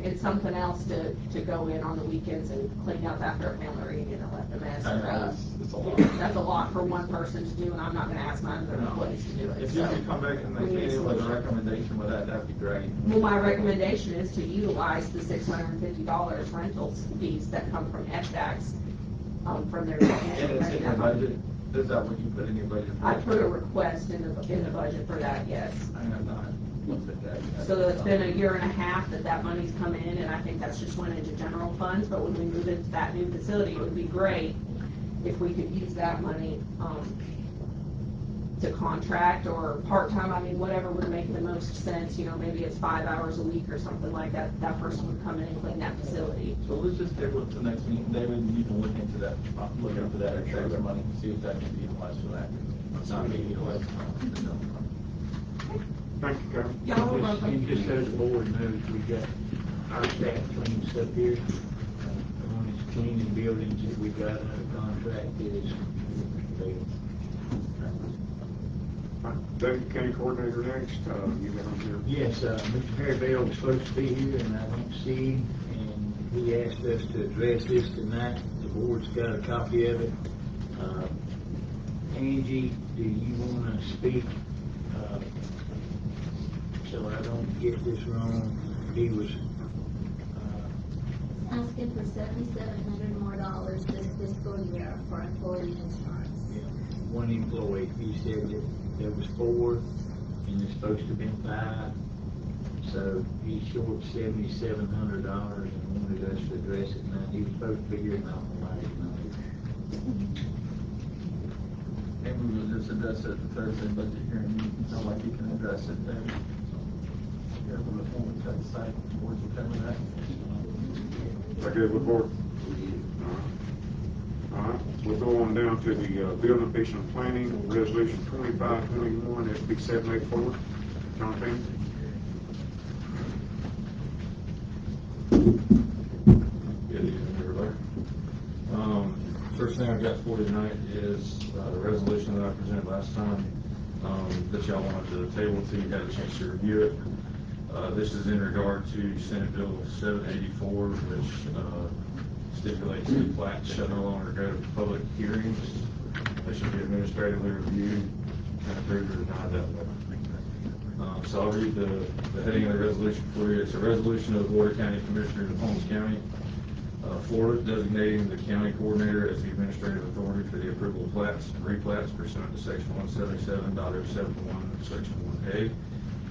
Speaker 11: it's something else to go in on the weekends and clean up after a family reunion and let the mess.
Speaker 8: I know, it's a lot.
Speaker 11: That's a lot for one person to do, and I'm not gonna ask my other employees to do it.
Speaker 8: If you
Speaker 11: so.
Speaker 8: could come back and
Speaker 11: we need
Speaker 8: make
Speaker 11: a
Speaker 8: it with a
Speaker 11: solution.
Speaker 8: recommendation with that, that'd be great.
Speaker 11: Well, my recommendation is to utilize the $650 rentals fees that come from FDAX, from their.
Speaker 8: And it's in your budget, is that what you put in your budget?
Speaker 11: I put a request in the budget for that, yes.
Speaker 8: I have not looked at that yet.
Speaker 11: So it's been a year and a half that money's come in, and I think that's just went into general funds, but when we move into that new facility, it would be great if we could use that money, to contract or part-time, I mean, whatever would make the most sense, you know, maybe it's 5 hours a week or something like that, that person would come in and clean that facility.
Speaker 8: So let's just table it to the next meeting, David, and you can look into that, extra money, see if that can be utilized for that. It's not being utilized.
Speaker 2: Thank you, Kevin.
Speaker 11: Y'all are
Speaker 3: And
Speaker 11: welcome.
Speaker 3: just so the board knows, we got our staff cleaning stuff here. The one that's cleaning buildings, that we got under contract is available.
Speaker 2: David, County Coordinator next, you got on here.
Speaker 3: Yes, Mr. Harry Bell was supposed to be here, and I don't see him, and he asked us to address this tonight. The board's got a copy of it. Angie, do you want to speak? So I don't get this wrong, he was,
Speaker 12: Asking for $7,700 more this fiscal year for employee insurance.
Speaker 3: one employee. He said that there was 4, and there's supposed to have been 5. So he's short $7,700 and wanted us to address it. Now, he was supposed to be here, and I don't know why he's not here.
Speaker 8: Maybe we'll just address it at the Thursday budget hearing, you feel like you can address it then. Here, we'll look forward to that site, boards will cover that.
Speaker 2: Okay, report. All right, we'll go on down to the building efficient planning, resolution 2521, SB 784. John Payne.
Speaker 1: Good evening, everybody. First thing I've got for you tonight is the resolution that I presented last time, that y'all wanted to table till you had a chance to review it. This is in regard to Senate Bill 784, which stipulates that plats shall no longer go to public hearings. They should be administratively reviewed and approved or denied that way. So I'll read the heading of the resolution for you. It's a resolution of the Board of County Commissioners of Holmes County, Florida, designating the county coordinator as the administrative authority for the approval of plats and replats pursuant to section 177.071, section 1A,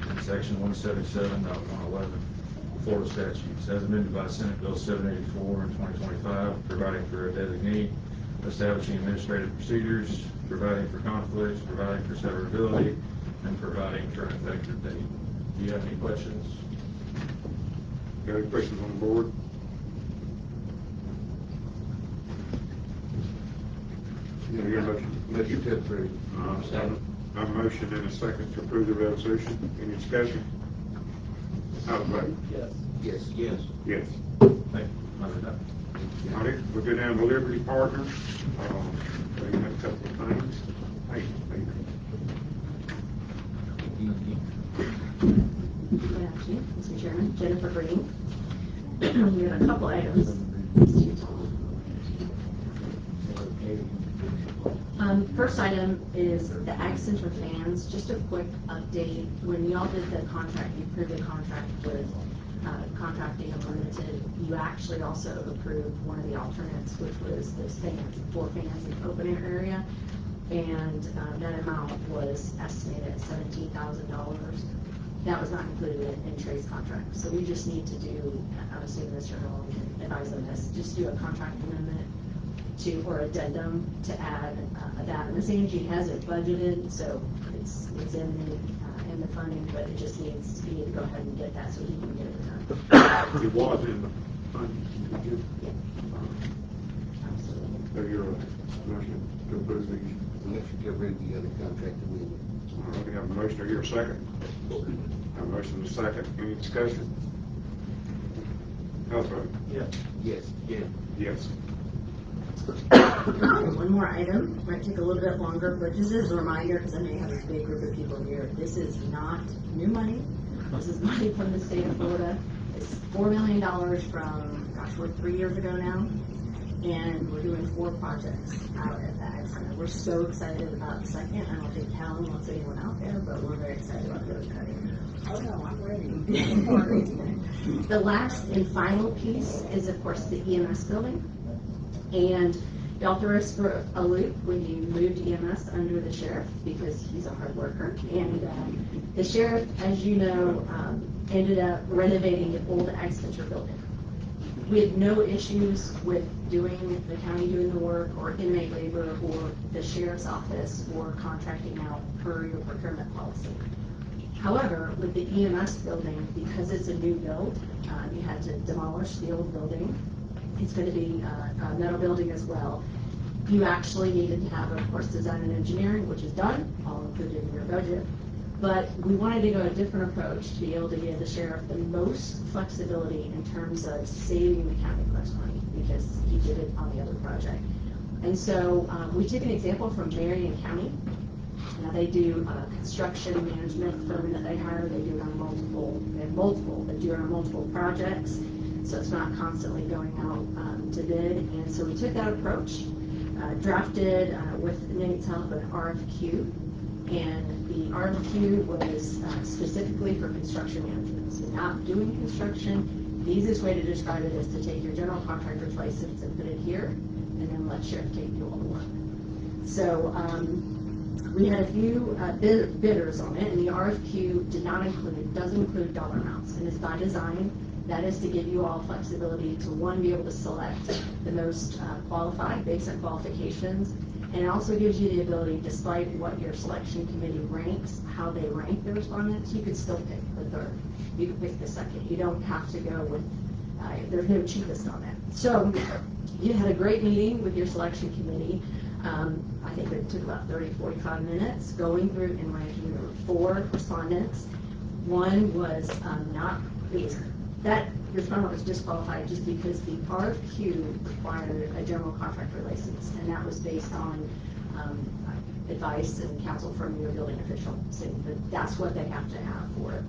Speaker 1: and section 177.111 Florida statutes, as amended by Senate Bill 784 in 2025, providing for a designee, establishing administrative procedures, providing for conflicts, providing for severability, and providing for an effective date. Do you have any questions?
Speaker 2: Got any questions on the board? Yeah, you got a motion?
Speaker 5: Motion to approve.
Speaker 2: Second. I have a motion and a second to approve the resolution. Any discussion? How to vote?
Speaker 8: Yes.
Speaker 3: Yes, yes.
Speaker 2: Yes.
Speaker 1: Thank you. I'm done.
Speaker 2: All right, we'll go down to Liberty Partners. They have a couple of things. Hey,
Speaker 13: Good afternoon, Mr. Chairman. Jennifer Green. We have a couple items. First item is the Ag Center fans. Just a quick update. When y'all did the contract, you approved the contract with Contracting Unlimited. You actually also approved one of the alternates, which was the fans, 4 fans in the open air area. And that amount was estimated at $17,000. That was not included in Trey's contract. So we just need to do, I'm assuming Mr. Hill can advise on this, just do a contract amendment or addendum to add that. Ms. Angie has it budgeted, so it's in the funding, but it just needs to go ahead and get that so he can get it done.
Speaker 2: It was in the funding.
Speaker 13: Yeah. Absolutely.
Speaker 2: So your motion to approve these.
Speaker 3: Motion to approve the other contract amendment.
Speaker 2: All right, we have a motion, to hear a second? A motion and a second, any discussion? Health vote?
Speaker 7: Yes.
Speaker 3: Yes.
Speaker 2: Yes.
Speaker 13: One more item, might take a little bit longer, but just as a reminder, because I may have a big group of people here, this is not new money. This is money from the state of Florida. It's $4 million from, gosh, we're 3 years ago now, and we're doing 4 projects out at the Ag Center. We're so excited about the second. I don't think Callan wants anyone out there, but we're very excited about road cutting.
Speaker 12: Oh, no, I'm ready.
Speaker 13: The last and final piece is, of course, the EMS building. And y'all threw us for a loop when you moved EMS under the sheriff because he's a hard worker. And the sheriff, as you know, ended up renovating the old Ag Center building. We had no issues with the county doing the work or inmate labor or the sheriff's office or contracting out per your procurement policy. However, with the EMS building, because it's a new build, you had to demolish the old building. It's going to be a metal building as well. You actually needed to have, of course, design and engineering, which is done, all included in your budget. But we wanted to go a different approach to be able to give the sheriff the most flexibility in terms of saving the county less money, because he did it on the other project. And so we took an example from Marion County. Now they do a construction management firm that they hire. They do it on multiple, they do it on multiple projects. So it's not constantly going out to bid. And so we took that approach, drafted with Nate's help an RFQ. And the RFQ was specifically for construction management. So not doing construction. The easiest way to describe it is to take your general contractor's license and put it here, and then let sheriff take you all the work. So we had a few bidders on it, and the RFQ doesn't include dollar amounts, and it's by design. That is to give you all flexibility to, one, be able to select the most qualified based on qualifications, and it also gives you the ability, despite what your selection committee ranks, how they rank the respondents, you could still pick the third. You could pick the second. You don't have to go with, there's no cheapest on it. So you had a great meeting with your selection committee. I think it took about 30, 45 minutes going through and ranking. There were 4 respondents. One was that respondent was disqualified just because the RFQ required a general contractor license, and that was based on advice and counsel from your building official, saying that that's what they have to have for it.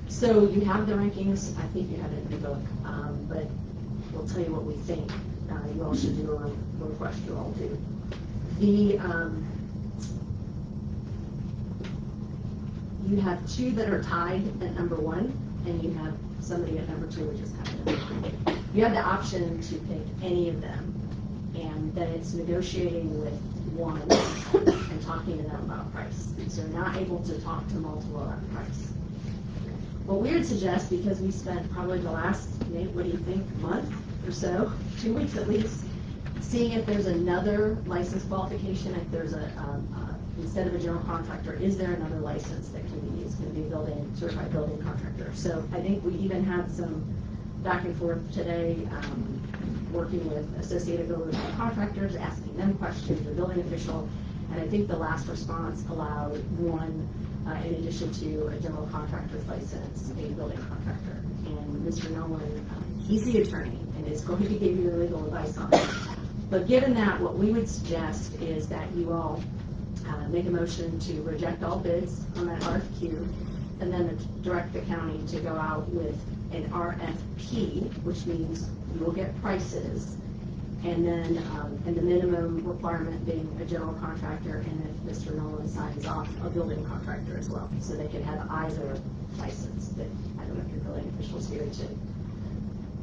Speaker 13: So you have the rankings. I think you have it in the book, but we'll tell you what we think you all should do, or request you all do. You have 2 that are tied at number 1, and you have somebody at number 2, which is kind of number 3. You have the option to pick any of them, and then it's negotiating with one and talking to them about price. So you're not able to talk to multiple about price. What we would suggest, because we spent probably the last, Nate, what do you think, month or so, 2 weeks at least, seeing if there's another license qualification, if there's instead of a general contractor, is there another license that can be used? Can it be a certified building contractor? So I think we even had some back and forth today, working with Associated Builders and Contractors, asking them questions, the building official, and I think the last response allowed one, in addition to a general contractor's license, a building contractor. And Mr. Nolan, he's the attorney and is going to give you the legal advice on it. But given that, what we would suggest is that you all make a motion to reject all bids on that RFQ, and then direct the county to go out with an RFP, which means you will get prices, and then and the minimum requirement being a general contractor, and if Mr. Nolan signs off, a building contractor as well, so they could have either license. But I don't know if your building officials here to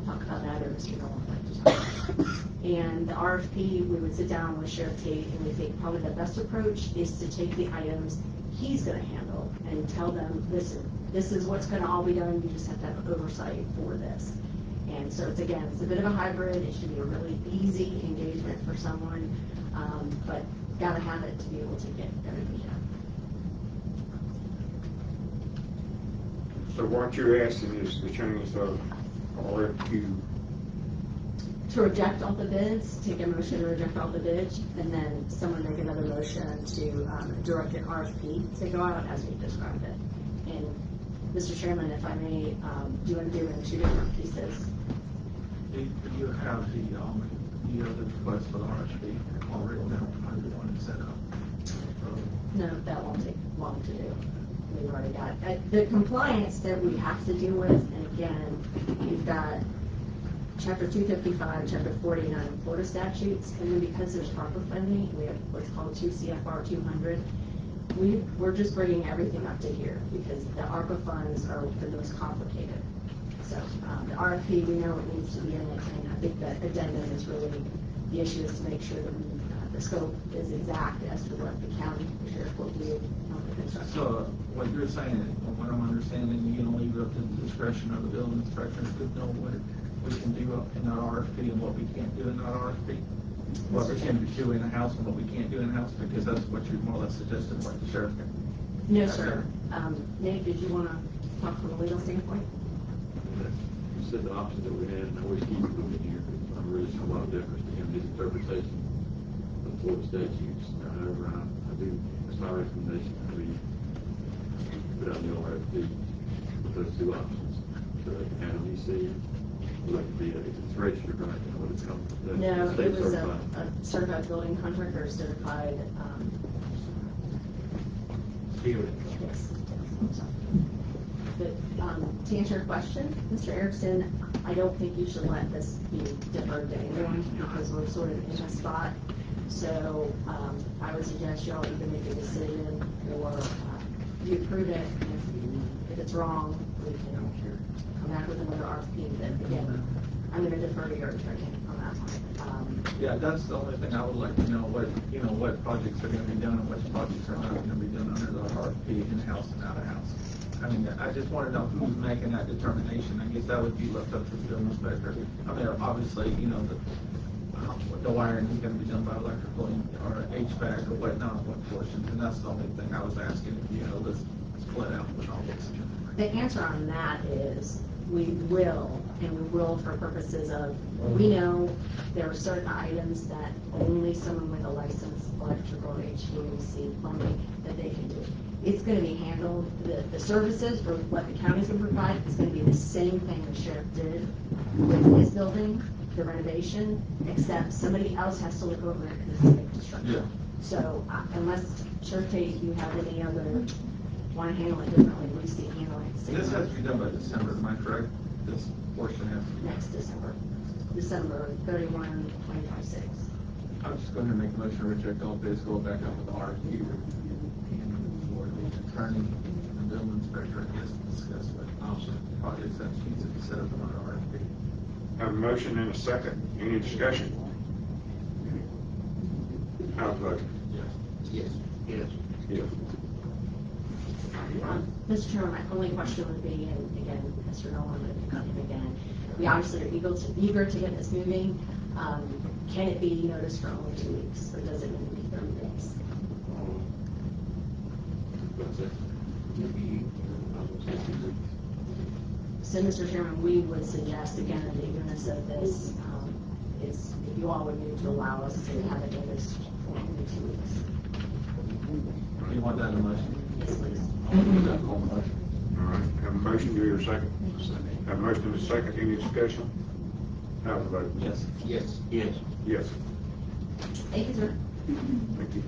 Speaker 13: talk about that, or Mr. Nolan would like to talk about that. And the RFP, we would sit down with Sheriff Tate, and we think probably the best approach is to take the items he's going to handle and tell them, listen, this is what's going to all be done. You just have to have oversight for this. And so it's a bit of a hybrid. It should be a really easy engagement for someone, but got to have it to be able to get everything done.
Speaker 2: So what you're asking is to change the RFQ
Speaker 13: to reject all the bids, take a motion to reject all the bids, and then someone make another motion to direct an RFP to go out as we described it. And Mr. Chairman, if I may, do you want to do it in two different pieces?
Speaker 8: You have the other request for the RFP all written down, how you want it set up.
Speaker 13: No, that won't take long to do. We've already got, the compliance that we have to deal with, and again, you've got chapter 255, chapter 49 Florida statutes, and then because there's ARPA funding, we have what's called 2 CFR 200. We're just bringing everything up to here because the ARPA funds are the most complicated. So the RFP, we know it needs to be in it, and I think that addendum is really, the issue is to make sure that the scope is exact as to what the county sheriff will do on the construction.
Speaker 8: So what you're saying, from what I'm understanding, you're gonna leave it up to the discretion of the building inspector to know what we can do in our RFP and what we can't do in our RFP? What we can do in a house and what we can't do in a house, because that's what you more or less suggested, what the sheriff can.
Speaker 13: No, sir. Nate, did you want to talk from a legal standpoint?
Speaker 6: You said the options that we had, and I wish Keith would have been here, because I'm really a lot of deference to him, his interpretation of Florida statutes. However, I do, it's my recommendation that we put out the RFP with those two options. So they can handle EC, like it's registered, right? You know what it's called?
Speaker 13: No,
Speaker 6: State
Speaker 13: it was
Speaker 6: certified.
Speaker 13: a certified building contractor, certified, yes. But, to answer your question, Mr. Erickson, I don't think you should let this be deferred to anyone because we're sort of in a spot. So, I would suggest y'all either make a decision or, you approve it. If it's wrong, we can come back with another RFP. But again, I'm going to defer to your attorney on that one.
Speaker 8: Yeah, that's the only thing I would like to know, what projects are gonna be done and which projects are not gonna be done under the RFP, in-house and out-of-house. I mean, I just wanna know who's making that determination. I guess that would be left up to the building inspector. I mean, obviously, the wiring is gonna be done by electrical or HVAC or whatnot, what portions, and that's the only thing I was asking, let's split out with all this.
Speaker 13: The answer on that is we will, and we will for purposes of, we know there are certain items that only someone with a licensed electrical HVAC plumbing that they can do. It's gonna be handled, the services for what the county's gonna provide is gonna be the same thing the sheriff did with his building, the renovation, except somebody else has to look over it because it's big construction.
Speaker 8: Yeah.
Speaker 13: So unless, Sheriff Tate, you have any other, want to handle it differently, we see handling it.
Speaker 8: This has to be done by December, am I correct? This portion has to be.
Speaker 13: Next December 31, 2026.
Speaker 8: I'm just going to make a motion to reject all bids, go back up with the RFP and for the attorney and building inspector, I guess, discuss what projects that needs to be set up on our RFP.
Speaker 2: Have a motion and a second. Any discussion? How vote?
Speaker 8: Yes.
Speaker 2: Yes. Yes.
Speaker 13: Mr. Chairman, my only question would be, and again, Mr. Nolan, if nothing again, we obviously are eager to get this moving. Can it be noticed for only 2 weeks, or does it need to be 30 days? So, Mr. Chairman, we would suggest, again, in the eagerness of this, is if you all would need to allow us to have it noticed for only 2 weeks.
Speaker 8: You want that in a motion?
Speaker 13: Yes, please.
Speaker 2: All right. Have a motion, do your second. Have a motion and a second. Any discussion? How vote?
Speaker 8: Yes.
Speaker 3: Yes.
Speaker 6: Yes.
Speaker 2: Yes.
Speaker 13: Thank you, sir.
Speaker 2: Thank you.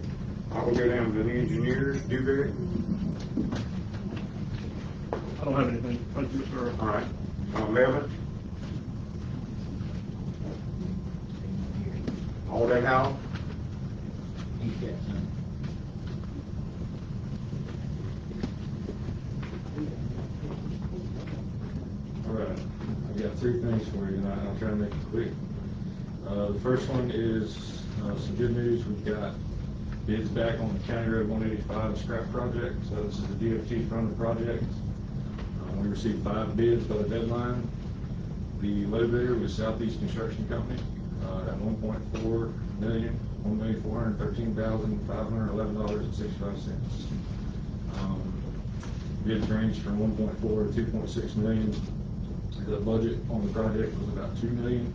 Speaker 2: I will go down to the engineers. Dewberry?
Speaker 5: I don't have anything. Thank you, sir.
Speaker 2: All right. Melvin? All day how?
Speaker 4: All right, I've got three things for you, and I'll try to make it quick. The first one is some good news. We've got bids back on the County Road 185 scrap project. So this is the DOT funded project. We received 5 bids by the deadline. The low bidder was Southeast Construction Company at $1.4 million, $1,413,511.65. Bids ranged from 1.4 to 2.6 million. The budget on the project was about $2 million.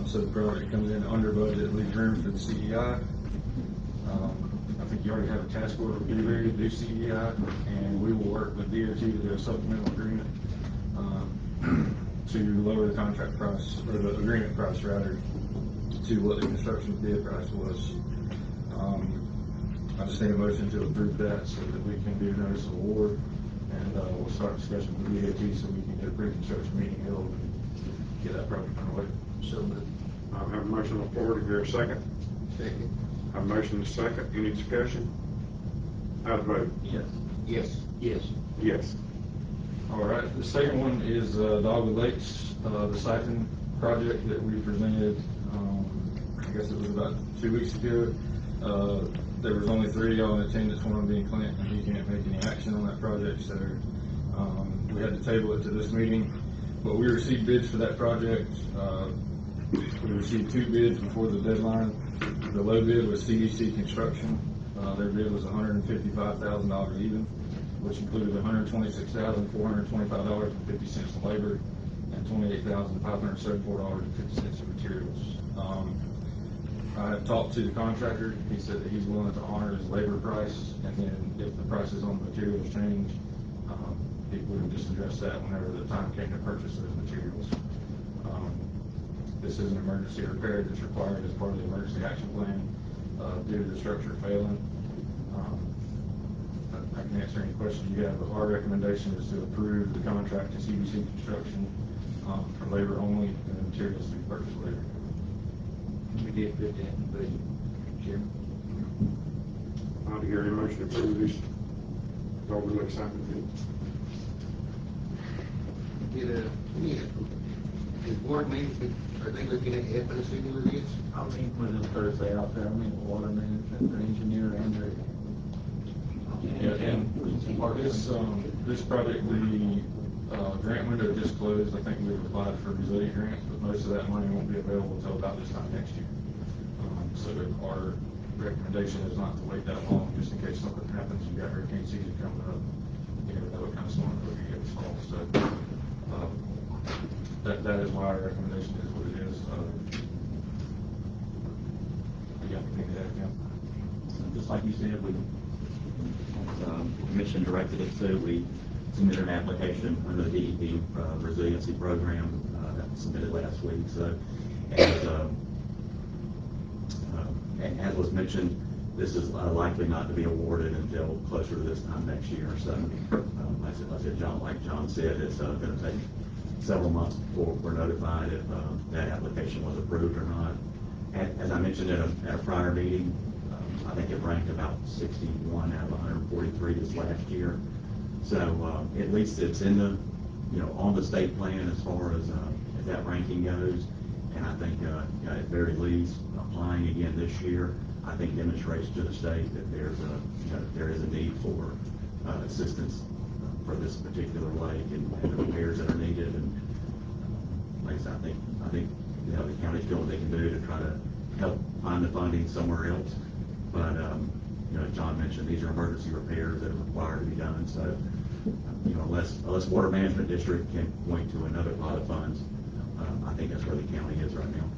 Speaker 1: So the project comes in under budget, leaves room for the CEI. I think you already have a task order with Blueberry to do CEI, and we will work with DOT to do a supplemental agreement to lower the contract price, or the agreement price rather, to what the construction bid price was. I just need a motion to approve that so that we can do notice of award, and we'll start discussion with DOT so we can get a pre-construction meeting held and get that project underway. So moved.
Speaker 2: I have a motion on the floor. Do I hear a second?
Speaker 3: Second.
Speaker 2: I have a motion and a second. Any discussion? How to vote?
Speaker 8: Yes.
Speaker 3: Yes. Yes.
Speaker 2: Yes.
Speaker 1: All right, the second one is Dogwood Lakes, the siphon project that we presented, I guess it was about 2 weeks ago. There was only 3 of y'all in attendance, one of them being Clint, and he can't make any action on that project, so we had to table it to this meeting. But we received bids for that project. We received 2 bids before the deadline. The low bid was CDC Construction. Their bid was $155,000 even, which included $126,425.50 in labor and $28,574.50 in materials. I have talked to the contractor. He said that he's willing to honor his labor price, and then if the prices on the materials change, he would just address that whenever the time came to purchase those materials. This is an emergency repair that's required as part of the emergency action plan due to the structure failing. I can answer any questions you have, but our recommendation is to approve the contract to CBC Construction for labor only, and the materials to be purchased later.
Speaker 3: We did put that in the budget, Chairman.
Speaker 2: I'll hear a motion to approve this Dogwood Lakes siphon bid.
Speaker 3: Is board meeting, are they looking at helping us with this?
Speaker 7: I'll meet with them Thursday out there, I mean, the water management, their engineer, and their.
Speaker 1: Yeah, and this project, the grant window just closed. I think we've applied for resilient grants, but most of that money won't be available until about this time next year. So our recommendation is not to wait that long, just in case something happens. You've got hurricane season coming up. You never know what kind of storm we're going to get this fall. So that is why our recommendation is what it is. You got anything to add, Kim?
Speaker 14: Just like you said, we commission directed us to. We submitted an application under the DEP resiliency program that was submitted last week. So, as was mentioned, this is likely not to be awarded until closer to this time next year. So, like John said, it's going to take several months before we're notified if that application was approved or not. As I mentioned at a prior meeting, I think it ranked about 61 out of 143 this last year. So at least it's in the, on the state plan as far as that ranking goes. And I think at very least applying again this year, I think demonstrates to the state that there is a need for assistance for this particular lake and the repairs that are needed. And like I said, I think the county's doing what they can do to try to help find the funding somewhere else. But as John mentioned, these are emergency repairs that are required to be done. So unless Water Management District can point to another pot of funds, I think that's where the county is right now.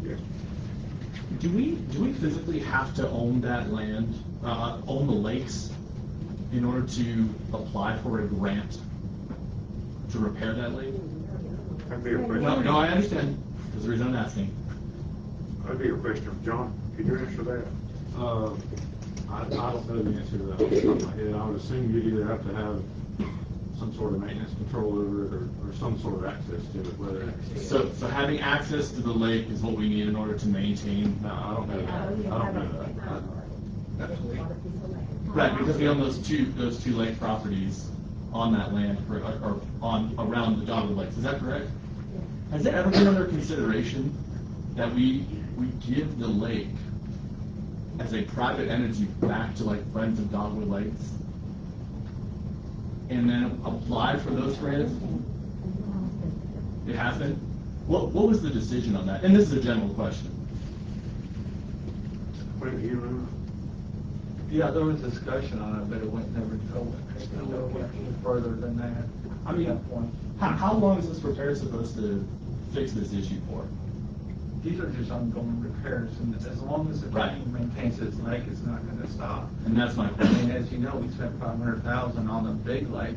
Speaker 2: Yes.
Speaker 15: Do we physically have to own that land, own the lakes, in order to apply for a grant to repair that lake?
Speaker 2: That'd be a question.
Speaker 15: No, I understand. That's the reason I'm asking.
Speaker 2: That'd be a question. John, could you answer that?
Speaker 5: I don't know the answer to that off the top of my head. I would assume you'd either have to have some sort of maintenance control over it or some sort of access to it, whether.
Speaker 15: So having access to the lake is what we need in order to maintain.
Speaker 5: No, I don't know that. I don't know that.
Speaker 15: Right, because we own those two lake properties on that land or on around the Dogwood Lakes. Is that correct? Has it ever been under consideration that we give the lake as a private entity back to like Friends of Dogwood Lakes, and then apply for those grants? It has been. What was the decision on that? And this is a general question.
Speaker 2: When do you know?
Speaker 8: Yeah, there was discussion on it, but it went never went any further than that.
Speaker 15: I mean,
Speaker 8: At that point.
Speaker 15: how long is this repair supposed to fix this issue for?
Speaker 8: These are just ongoing repairs, and as long as the county maintains its lake, it's not gonna stop.
Speaker 15: And that's my
Speaker 8: And
Speaker 15: question.
Speaker 8: as you know, we spent $500,000 on the big lake.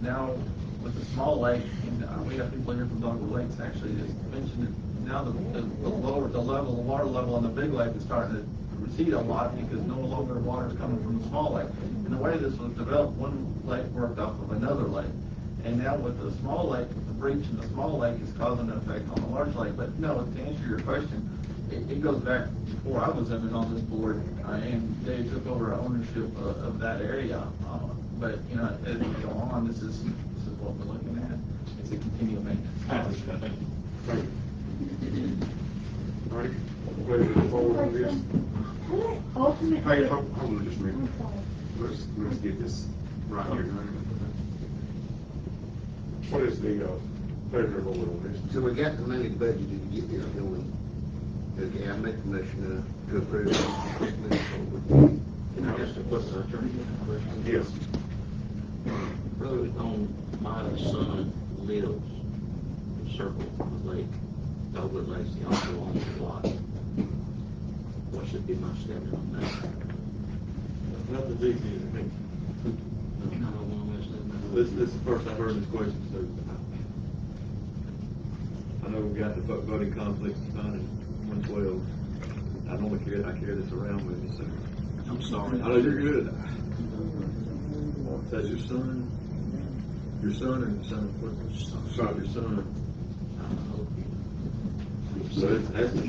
Speaker 8: Now with the small lake, and we have people here from Dogwood Lakes actually just mentioned it. Now the water level on the big lake is starting to recede a lot because no longer water is coming from the small lake. And the way this was developed, one lake worked off of another lake. And now with the small lake, the breach in the small lake is causing an effect on the large lake. But no, to answer your question, it goes back before I was ever on this board, and they took over ownership of that area. But, you know, as we go on, this is what we're looking at. It's a continual maintenance.
Speaker 2: Thank you. All right, ready to move forward on this? Hey, hold on just a minute. Let's get this right here. What is the pleasure of the board on this?
Speaker 16: So we got the money budgeted to get this going. Okay, I make a motion to approve.
Speaker 3: Can I ask a question?
Speaker 2: Yes.
Speaker 3: Road on my son lives, circle the lake, Dogwood Lakes, he also owns the lot. What should be my step on that?
Speaker 6: Nothing's easy, I think.
Speaker 3: I don't want to mess that up.
Speaker 6: This is the first I've heard this question, so I know we've got the voting conflict signed in 112. I normally carry this around with me, so.
Speaker 3: I'm sorry.
Speaker 6: I know you're good. That's your son or your son? Son. Your son. So that's the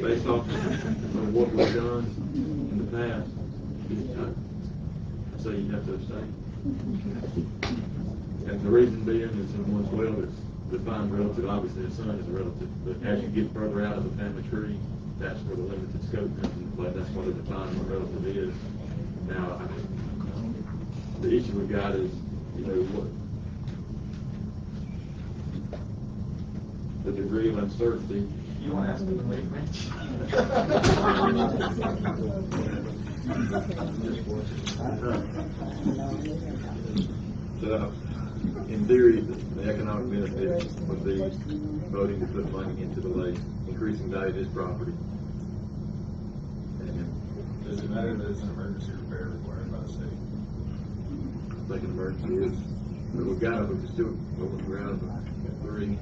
Speaker 6: based off of what we've done in the past, I say you have to abstain. And the reason being is in 112 it's defined relative, obviously a son is a relative, but as you get further out of the family tree, that's where the limited scope comes into play. That's what they define what relative is. Now, the issue we've got is, you know, what the degree of uncertainty.
Speaker 8: You want to ask them to leave,
Speaker 6: So, in theory, the economic benefit would be voting to put money into the lake, increasing value of this property.
Speaker 17: Does it matter that it's an emergency repair required by the state?
Speaker 6: I think an emergency is, but we can still go with the ground of 3. And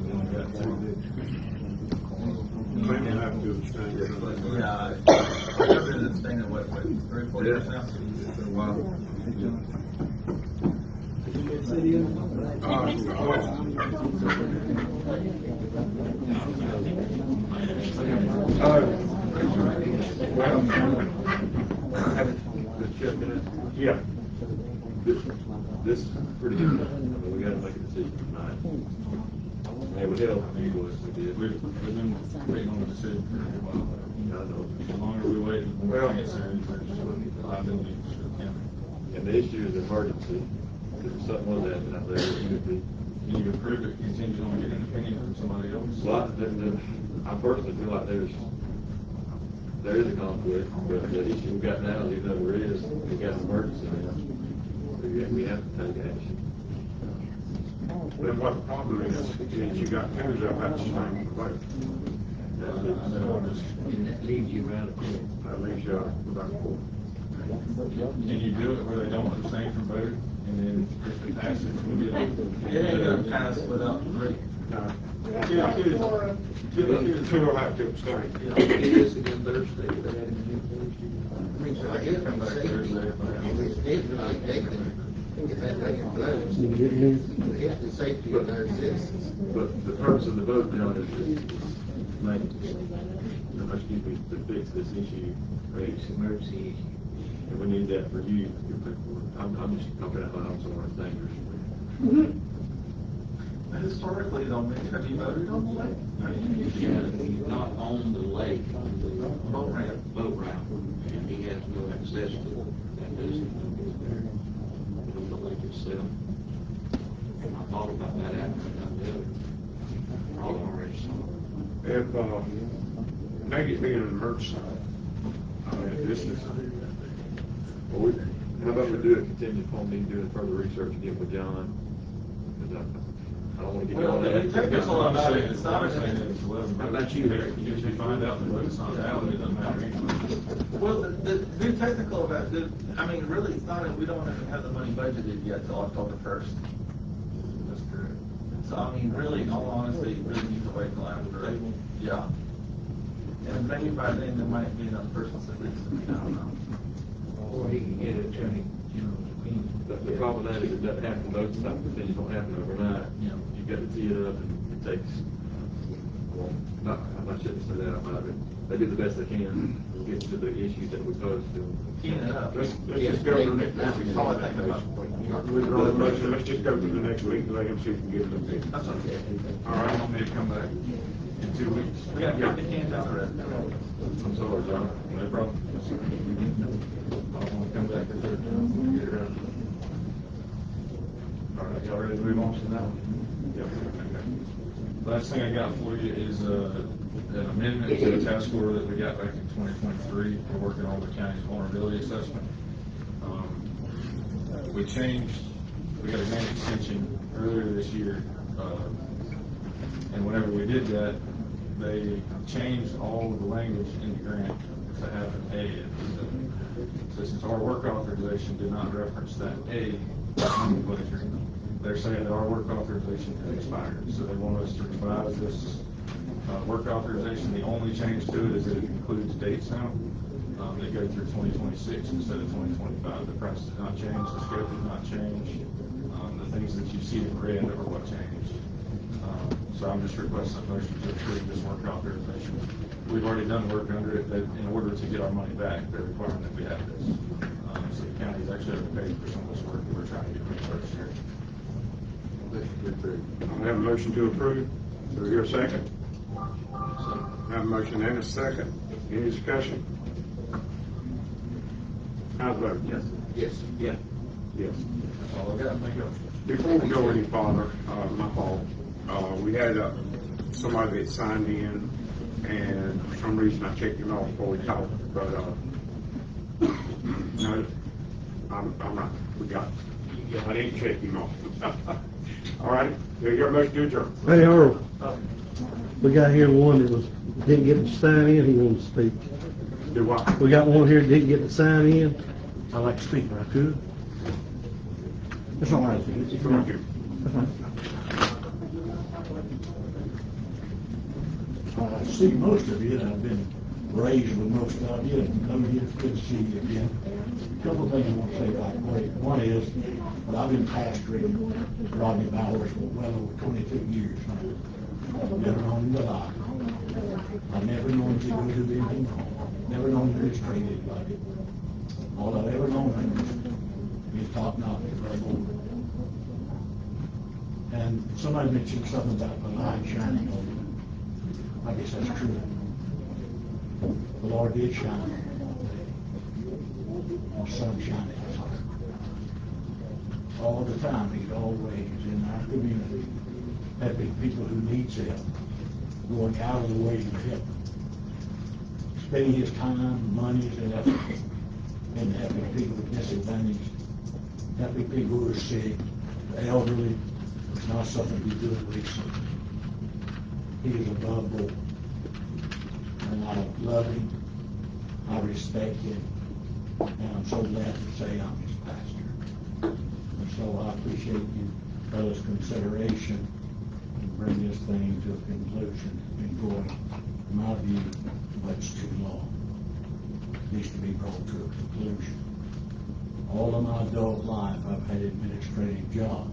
Speaker 6: then we got 2.
Speaker 2: Clinton have to abstain.
Speaker 8: Yeah, I've been abstaining, what, 3 or 4 years now?
Speaker 6: It's been a while.
Speaker 2: Yeah.
Speaker 6: This is pretty good. We got to make a decision tonight. It would help if we did.
Speaker 17: We've been waiting on a decision for a while.
Speaker 6: I know.
Speaker 17: The longer we wait, the more concerned there's liability for the county.
Speaker 6: And the issue is emergency. If something was happening out there, it could be.
Speaker 17: Can you approve it contingent on getting an opinion from somebody else?
Speaker 6: Well, I personally feel like there is a conflict, but the issue we've got now, even though there is, we've got an emergency now. So we have to take action.
Speaker 2: And what the problem is you got two of them at the same place.
Speaker 3: And that leaves you around a corner.
Speaker 2: That leaves you about 4.
Speaker 17: Can you do it where they don't abstain from vote, and then if it passes, we get
Speaker 8: It ain't gonna pass without 3.
Speaker 2: No. Two will have to abstain.
Speaker 3: Get this again Thursday.
Speaker 8: I get them back Thursday,
Speaker 3: If that thing implodes, if the safety of our citizens.
Speaker 6: But the purpose of the vote, John, is to fix this issue.
Speaker 3: It's an emergency issue.
Speaker 6: And we need that for you. I'm just talking out loud, I'm sorry, it's dangerous.
Speaker 8: Historically, though, have you voted on the lake?
Speaker 3: He's not on the lake, on the
Speaker 8: Boat ramp.
Speaker 3: boat ramp, and he has no access to that.
Speaker 2: emergency. This is,
Speaker 6: Well, how about we do it contingent upon me doing further research and get with John? Because I don't want to get you
Speaker 8: Well,
Speaker 6: on that.
Speaker 8: it takes us a lot of it. It's not
Speaker 17: saying
Speaker 8: a-
Speaker 17: it's 11
Speaker 6: How about you, Eric?
Speaker 17: If you find out the vote's not valid, it doesn't matter anyway.
Speaker 8: Well, be technical about it, I mean, really, it's not, we don't even have the money budgeted yet till October 1st.
Speaker 17: That's correct.
Speaker 8: So, I mean, really, in all honesty, you really need to wait till after, yeah. And maybe by then, there might be enough persons that leaves, I don't know.
Speaker 3: Or he can get it to me, opinion.
Speaker 6: The problem with that is it doesn't happen, those type of things don't happen overnight. You know, you've got to tee it up and it takes, well, I shouldn't say that about it. They do the best they can to get to the issues that we pose to them.
Speaker 8: Teeing it up.
Speaker 2: let's just go to the next week.
Speaker 8: All I think about.
Speaker 2: Withdraw the motion, let's just go to the next week and let him see if he can get it okay.
Speaker 8: That's okay.
Speaker 2: All right.
Speaker 17: Want me to come back in 2 weeks?
Speaker 8: We gotta get the cans out of the
Speaker 6: I'm sorry, John.
Speaker 17: No problem. I want to come back the third time. We'll get it right. All right, y'all ready to move on to that one? Yep. Okay. Last thing I got for you is an amendment to the task order that we got back in 2023. We're working on the county's vulnerability assessment. We got a grant extension earlier this year, and whenever we did that, they changed all of the language in the grant to have an A at the end. So since our work authorization did not reference that A nomenclature, they're saying that our work authorization has expired. So they want us to revise this work authorization. The only change to it is that it includes dates now. They go through 2026 instead of 2025. The price did not change, the scope did not change. The things that you see in red are what changed. So I'm just requesting a motion to approve this work authorization. We've already done work under it, that in order to get our money back, they're requiring that we have this. So the county's actually overpaid for some of this work that we're trying to get reimbursed here.
Speaker 2: I have a motion to approve. Do we hear a second? I have a motion and a second. Any discussion? How's the vote?
Speaker 6: Yes.
Speaker 2: Yes.
Speaker 6: Yeah.
Speaker 2: Yes.
Speaker 17: That's all I got. Thank you.
Speaker 2: Before we go any farther, my fault, we had somebody that signed in, and for some reason I checked him off before we talked, but, no, I'm not, we got it. I didn't check him off. All right, do you hear a motion to adjourn?
Speaker 18: Hey, Earl, we got here one that didn't get to sign in, he wanted to speak.
Speaker 2: Do what?
Speaker 18: We got one here that didn't get to sign in. I'd like to speak, if I could. That's not right.
Speaker 2: Thank you.
Speaker 19: I see most of you, and I've been raised with most of you, and come here, it's good to see you again. A couple of things I want to say about Craig. One is, well, I've been pastoring Rodney Bowers for well over 22 years now. Never known him to lie. I've never known him to go do anything wrong. Never known him to mistreat anybody. All I've ever known him is top notch, brother. And somebody mentioned something about the light shining on him. I guess that's true. The Lord did shine on him. The sun shining on him. All the time, he's always in our community, helping people who needs help, going out of the way to help them. Spending his time, money, and effort in helping people with disadvantage, helping people who are sick, the elderly. It's not something we do recently. He is above board. And I love him. I respect him. And I'm so glad to say I'm his pastor. And so I appreciate you fellas' consideration and bring this thing to a conclusion. It's been going, in my view, much too long. It needs to be brought to a conclusion. All of my adult life, I've had administrative jobs.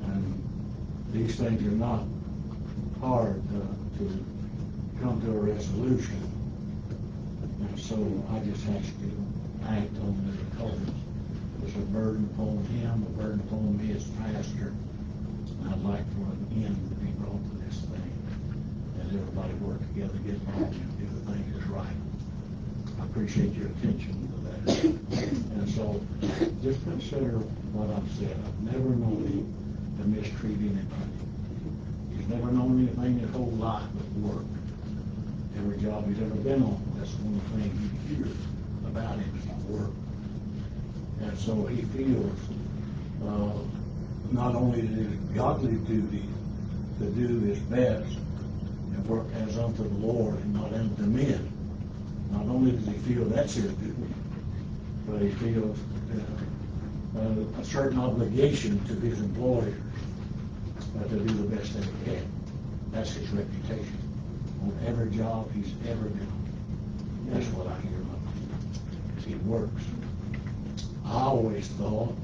Speaker 19: And these things are not hard to come to a resolution. And so I just have to act on it because it's a burden upon him, a burden upon me as pastor. And I'd like for an end to be brought to this thing. And everybody work together, get along, and do the thing that's right. I appreciate your attention to that. And so just consider what I've said. I've never known him to mistreat anybody. He's never known anything his whole life but work. every job he's ever been on. That's one thing you hear about him is his work. And so he feels, not only is it his godly duty to do his best and work as unto the Lord and not unto men. Not only does he feel that's his duty, but he feels a certain obligation to his employers to do the best that he can. That's his reputation on every job he's ever been on. That's what I hear about. He works. I always thought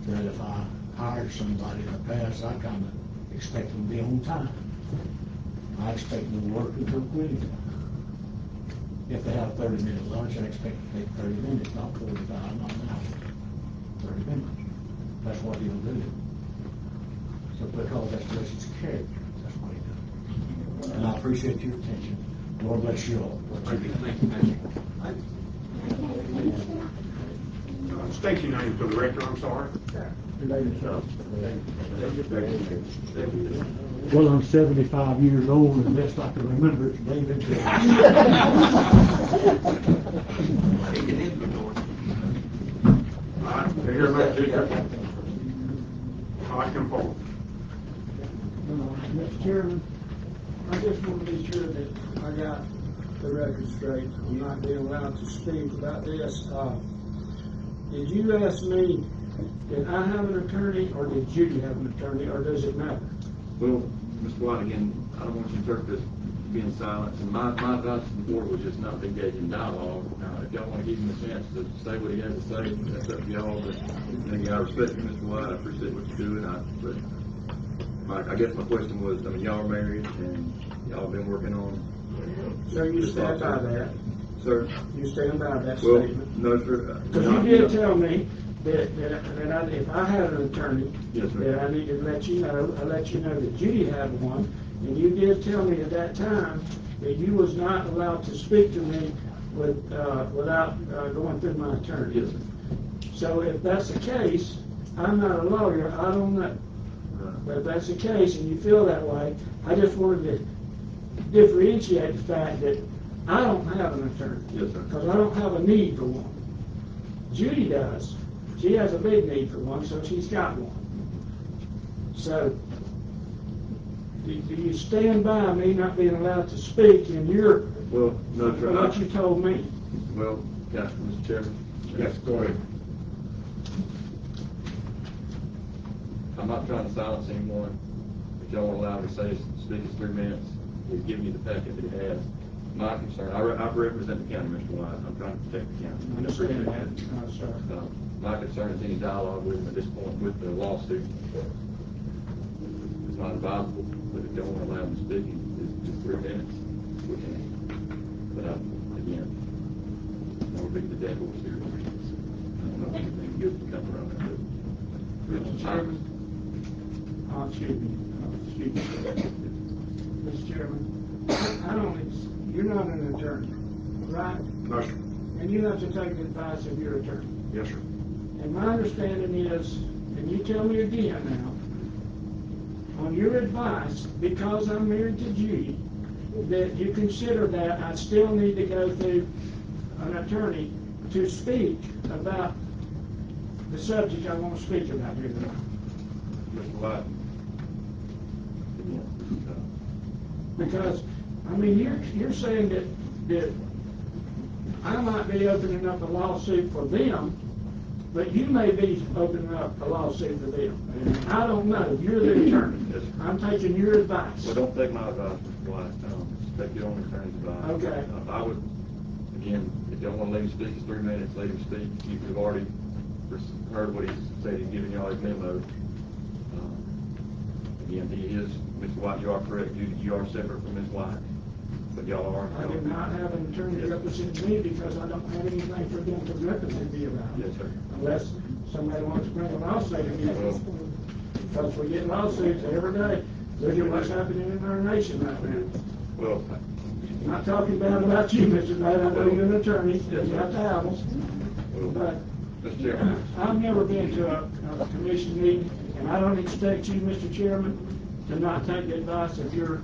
Speaker 19: that if I hired somebody in the past, I kind of expect them to be on time. I expect them to work until quitting time. If they have a 30-minute lunch, I expect to take 30 minutes, not 45, not an hour. 30 minutes. That's what he'll do. So because that's just his character, that's what he does. And I appreciate your attention. Lord bless you all.
Speaker 2: Thank you. State your name for the record, I'm sorry.
Speaker 19: Well, I'm 75 years old, and best I can remember it's David.
Speaker 2: All right, they hear my speaker. All right, come forward.
Speaker 7: Mr. Chairman, I just want to be sure that I got the record straight. I'm not being allowed to speak about this. Did you ask me, did I have an attorney, or did Judy have an attorney, or does it matter?
Speaker 6: Well, Mr. White, again, I don't want you to interpret this being silent, and my advice to the board was just not to engage in dialogue. If y'all want to give him a chance to say what he has to say, that's up to y'all, but again, I respect you, Mr. White, I appreciate what you're doing, I guess my question was, I mean, y'all are married, and y'all been working on...
Speaker 7: So you stand by that?
Speaker 6: Sir?
Speaker 7: You stand by that
Speaker 6: Well,
Speaker 7: statement?
Speaker 6: no, sir.
Speaker 7: Because you did tell me that if I had an attorney,
Speaker 6: yes, sir,
Speaker 7: that I needed to let you know, I let you know that Judy had one, and you did tell me at that time that you was not allowed to speak to me without going through my attorney.
Speaker 6: Yes, sir.
Speaker 7: So if that's the case, I'm not a lawyer, I don't know. But if that's the case and you feel that way, I just wanted to differentiate the fact that I don't have an attorney.
Speaker 6: Yes, sir.
Speaker 7: Because I don't have a need for one. Judy does. She has a big need for one, so she's got one. So, do you stand by me not being allowed to speak in your,
Speaker 6: well, no, sir.
Speaker 7: what you told me?
Speaker 6: Well, Mr. Chairman.
Speaker 2: Yes, go ahead.
Speaker 6: I'm not trying to silence anyone. If y'all won't allow me to speak as 3 minutes, he's giving you the packet that he has. My concern, I represent the county, Mr. White. I'm trying to protect the county.
Speaker 7: I understand that.
Speaker 6: My concern is any dialogue with him at this point with the lawsuit. It's not advisable, but if y'all want to allow him to speak, it's just 3 minutes. We can. But again, I will beat the dead horse here. I don't know if anything good can come around that.
Speaker 7: Mr. Chairman. Excuse me. Mr. Chairman, you're not an attorney, right?
Speaker 2: No, sir.
Speaker 7: And you have to take the advice of your attorney.
Speaker 2: Yes, sir.
Speaker 7: And my understanding is, and you tell me again now, on your advice, because I'm married to Judy, that you consider that I still need to go through an attorney to speak about the subject I want to speak about here tonight.
Speaker 6: Mr. White.
Speaker 7: Because, I mean, you're saying that I might be opening up a lawsuit for them, but you may be opening up a lawsuit for them. And I don't know. You're the attorney.
Speaker 6: Yes, sir.
Speaker 7: I'm taking your advice.
Speaker 6: Well, don't take my advice, Mr. White. Take your own attorney's advice.
Speaker 7: Okay.
Speaker 6: I would, again, if y'all want to let him speak, it's 3 minutes, let him speak. You've already heard what he said. He's giving y'all his memo. Again, he is, Mr. White, you are correct. You are separate from Ms. White. But y'all are.
Speaker 7: I do not have an attorney representing me because I don't have anything for them to represent me about.
Speaker 6: Yes, sir.
Speaker 7: Unless somebody wants to bring a lawsuit against us. Because we get lawsuits every day. Look at what's happening in our nation right now.
Speaker 6: Well,
Speaker 7: I'm not talking bad about you, Mr. Knight. I know you're an attorney. You have to have them. But
Speaker 6: Mr. Chairman.
Speaker 7: I've never been to a commission meeting, and I don't expect you, Mr. Chairman, to not take the advice of your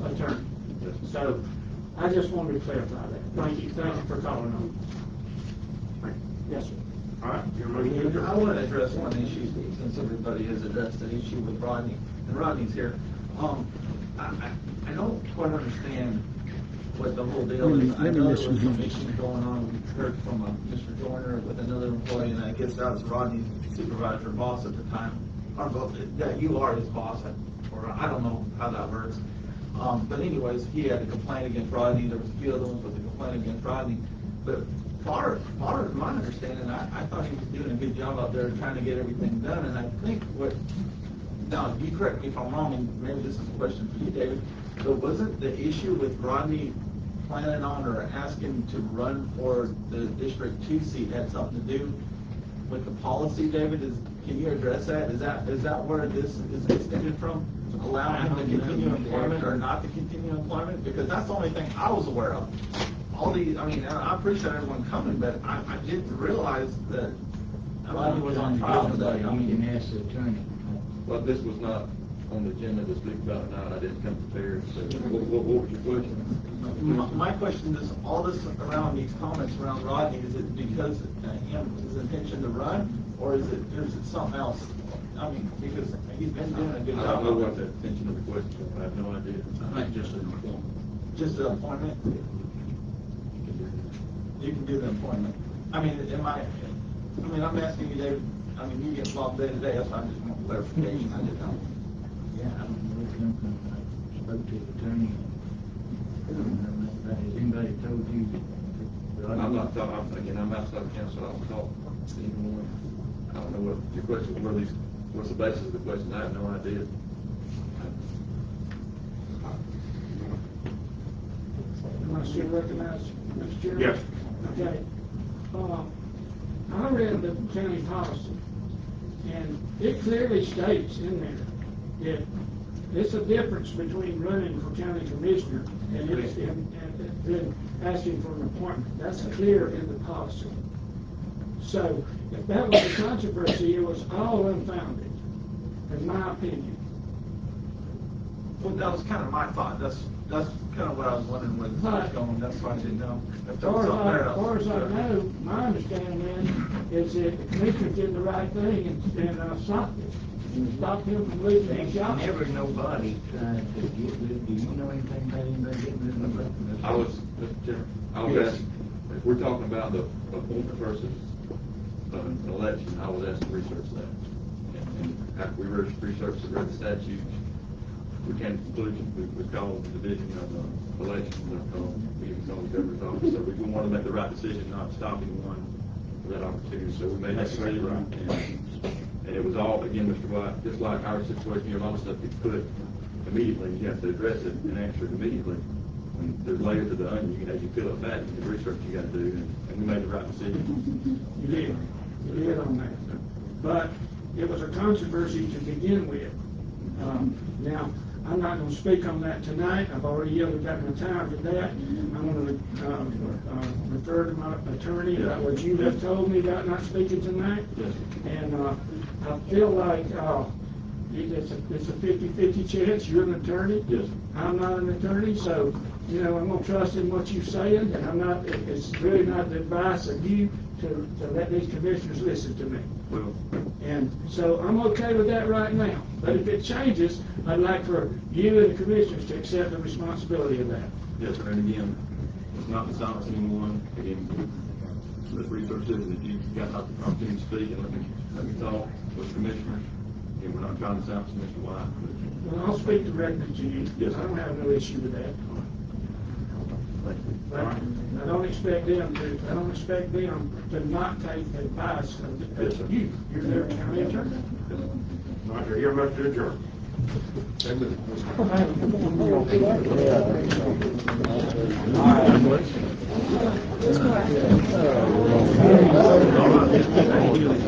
Speaker 7: attorney. So I just wanted to clarify that. Thank you for calling on. Yes, sir.
Speaker 2: All right, your motion to adjourn.
Speaker 8: I want to address one issue, since everybody has addressed an issue with Rodney, and Rodney's here. I don't quite understand what the whole deal is. I know there was some issue going on, we heard from Mr. Joyner with another employee, and I guess that was Rodney's supervisor, boss at the time, or that you are his boss, or I don't know how that works. But anyways, he had a complaint against Rodney, there was a few other ones with a complaint against Rodney, but far as my understanding, I thought he was doing a good job out there trying to get everything done, and I think now, you correct me if I'm wrong, and maybe this is a question for you, David, but wasn't the issue with Rodney planning on or asking to run for the District 2 seat had something to do with the policy, David? Can you address that? Is that where this is extended from? Allowing him to continue employment or not to continue employment? Because that's the only thing I was aware of. I appreciate everyone coming, but I didn't realize that Rodney was on trial today.
Speaker 3: You can ask the attorney.
Speaker 6: Well, this was not on the agenda to speak about tonight. I didn't come prepared, so what was your question?
Speaker 8: My question is, all this around these comments around Rodney, is it because his intention to run, or is it something else? I mean, because he's been doing a good job.
Speaker 6: I don't know what the intention of the question was. I have no idea.
Speaker 3: I think just an appointment.
Speaker 8: Just an appointment? You can do the appointment. I'm asking you, David, you get involved day to day, that's why I just want clarification. I didn't know.
Speaker 3: Yeah, I don't know if I spoke to the attorney. Has anybody told you?
Speaker 6: I'm not talking, again, I'm outside the council, I don't talk anymore. I don't know what your question was, what's the basis of the question, I have no idea.
Speaker 7: Am I still recognized, Mr. Chairman?
Speaker 2: Yes.
Speaker 7: Okay. I read the county policy, and it clearly states in there that it's a difference between running for county commissioner and then asking for an appointment. That's clear in the policy. So, if that was a controversy, it was all unfounded, in my opinion.
Speaker 8: Well, that was kind of my thought. That's kind of what I was wondering where this was going. That's why I didn't know.
Speaker 7: As far as I know, my understanding is that the commissioner did the right thing and stopped it. Stopped him from losing his job.
Speaker 3: Never nobody tried to get rid of, do you know anything about anybody getting rid of nobody?
Speaker 6: I was asked, if we're talking about the appointment versus an election, I was asked to research that. And after we researched and read the statute, we came to the conclusion, we called the division of elections, meetings on the governor's office, so we wanted to make the right decision, not stop anyone for that opportunity, so we made that decision. And it was all, again, Mr. White, just like our situation, you have a lot of stuff you put immediately, you have to address it and answer it immediately. And there's layers to the onion, as you peel it back, the research you got to do, and we made the right decision.
Speaker 7: You did on that. But it was a controversy to begin with. Now, I'm not going to speak on that tonight. I've already yielded back my time to that. I'm going to refer to my attorney about what you have told me about not speaking tonight.
Speaker 6: Yes.
Speaker 7: And I feel like it's a 50-50 chance. You're an attorney.
Speaker 6: Yes.
Speaker 7: I'm not an attorney, so I'm going to trust in what you're saying, and it's really not the advice of you to let these commissioners listen to me.
Speaker 6: Well,
Speaker 7: And so I'm okay with that right now. But if it changes, I'd like for you and the commissioners to accept the responsibility of that.
Speaker 6: yes, sir, and again, it's not to silence anyone. Again, the research is that you got the opportunity to speak and let me talk with commissioners. Again, we're not trying to silence Mr. White.
Speaker 7: Well, I'll speak directly to you.
Speaker 6: Yes, sir.
Speaker 7: I don't have no issue with that.
Speaker 6: Thank you.
Speaker 7: But I don't expect them to not take advice of you. You're their county attorney.
Speaker 2: All right, your motion to adjourn.
Speaker 7: All right.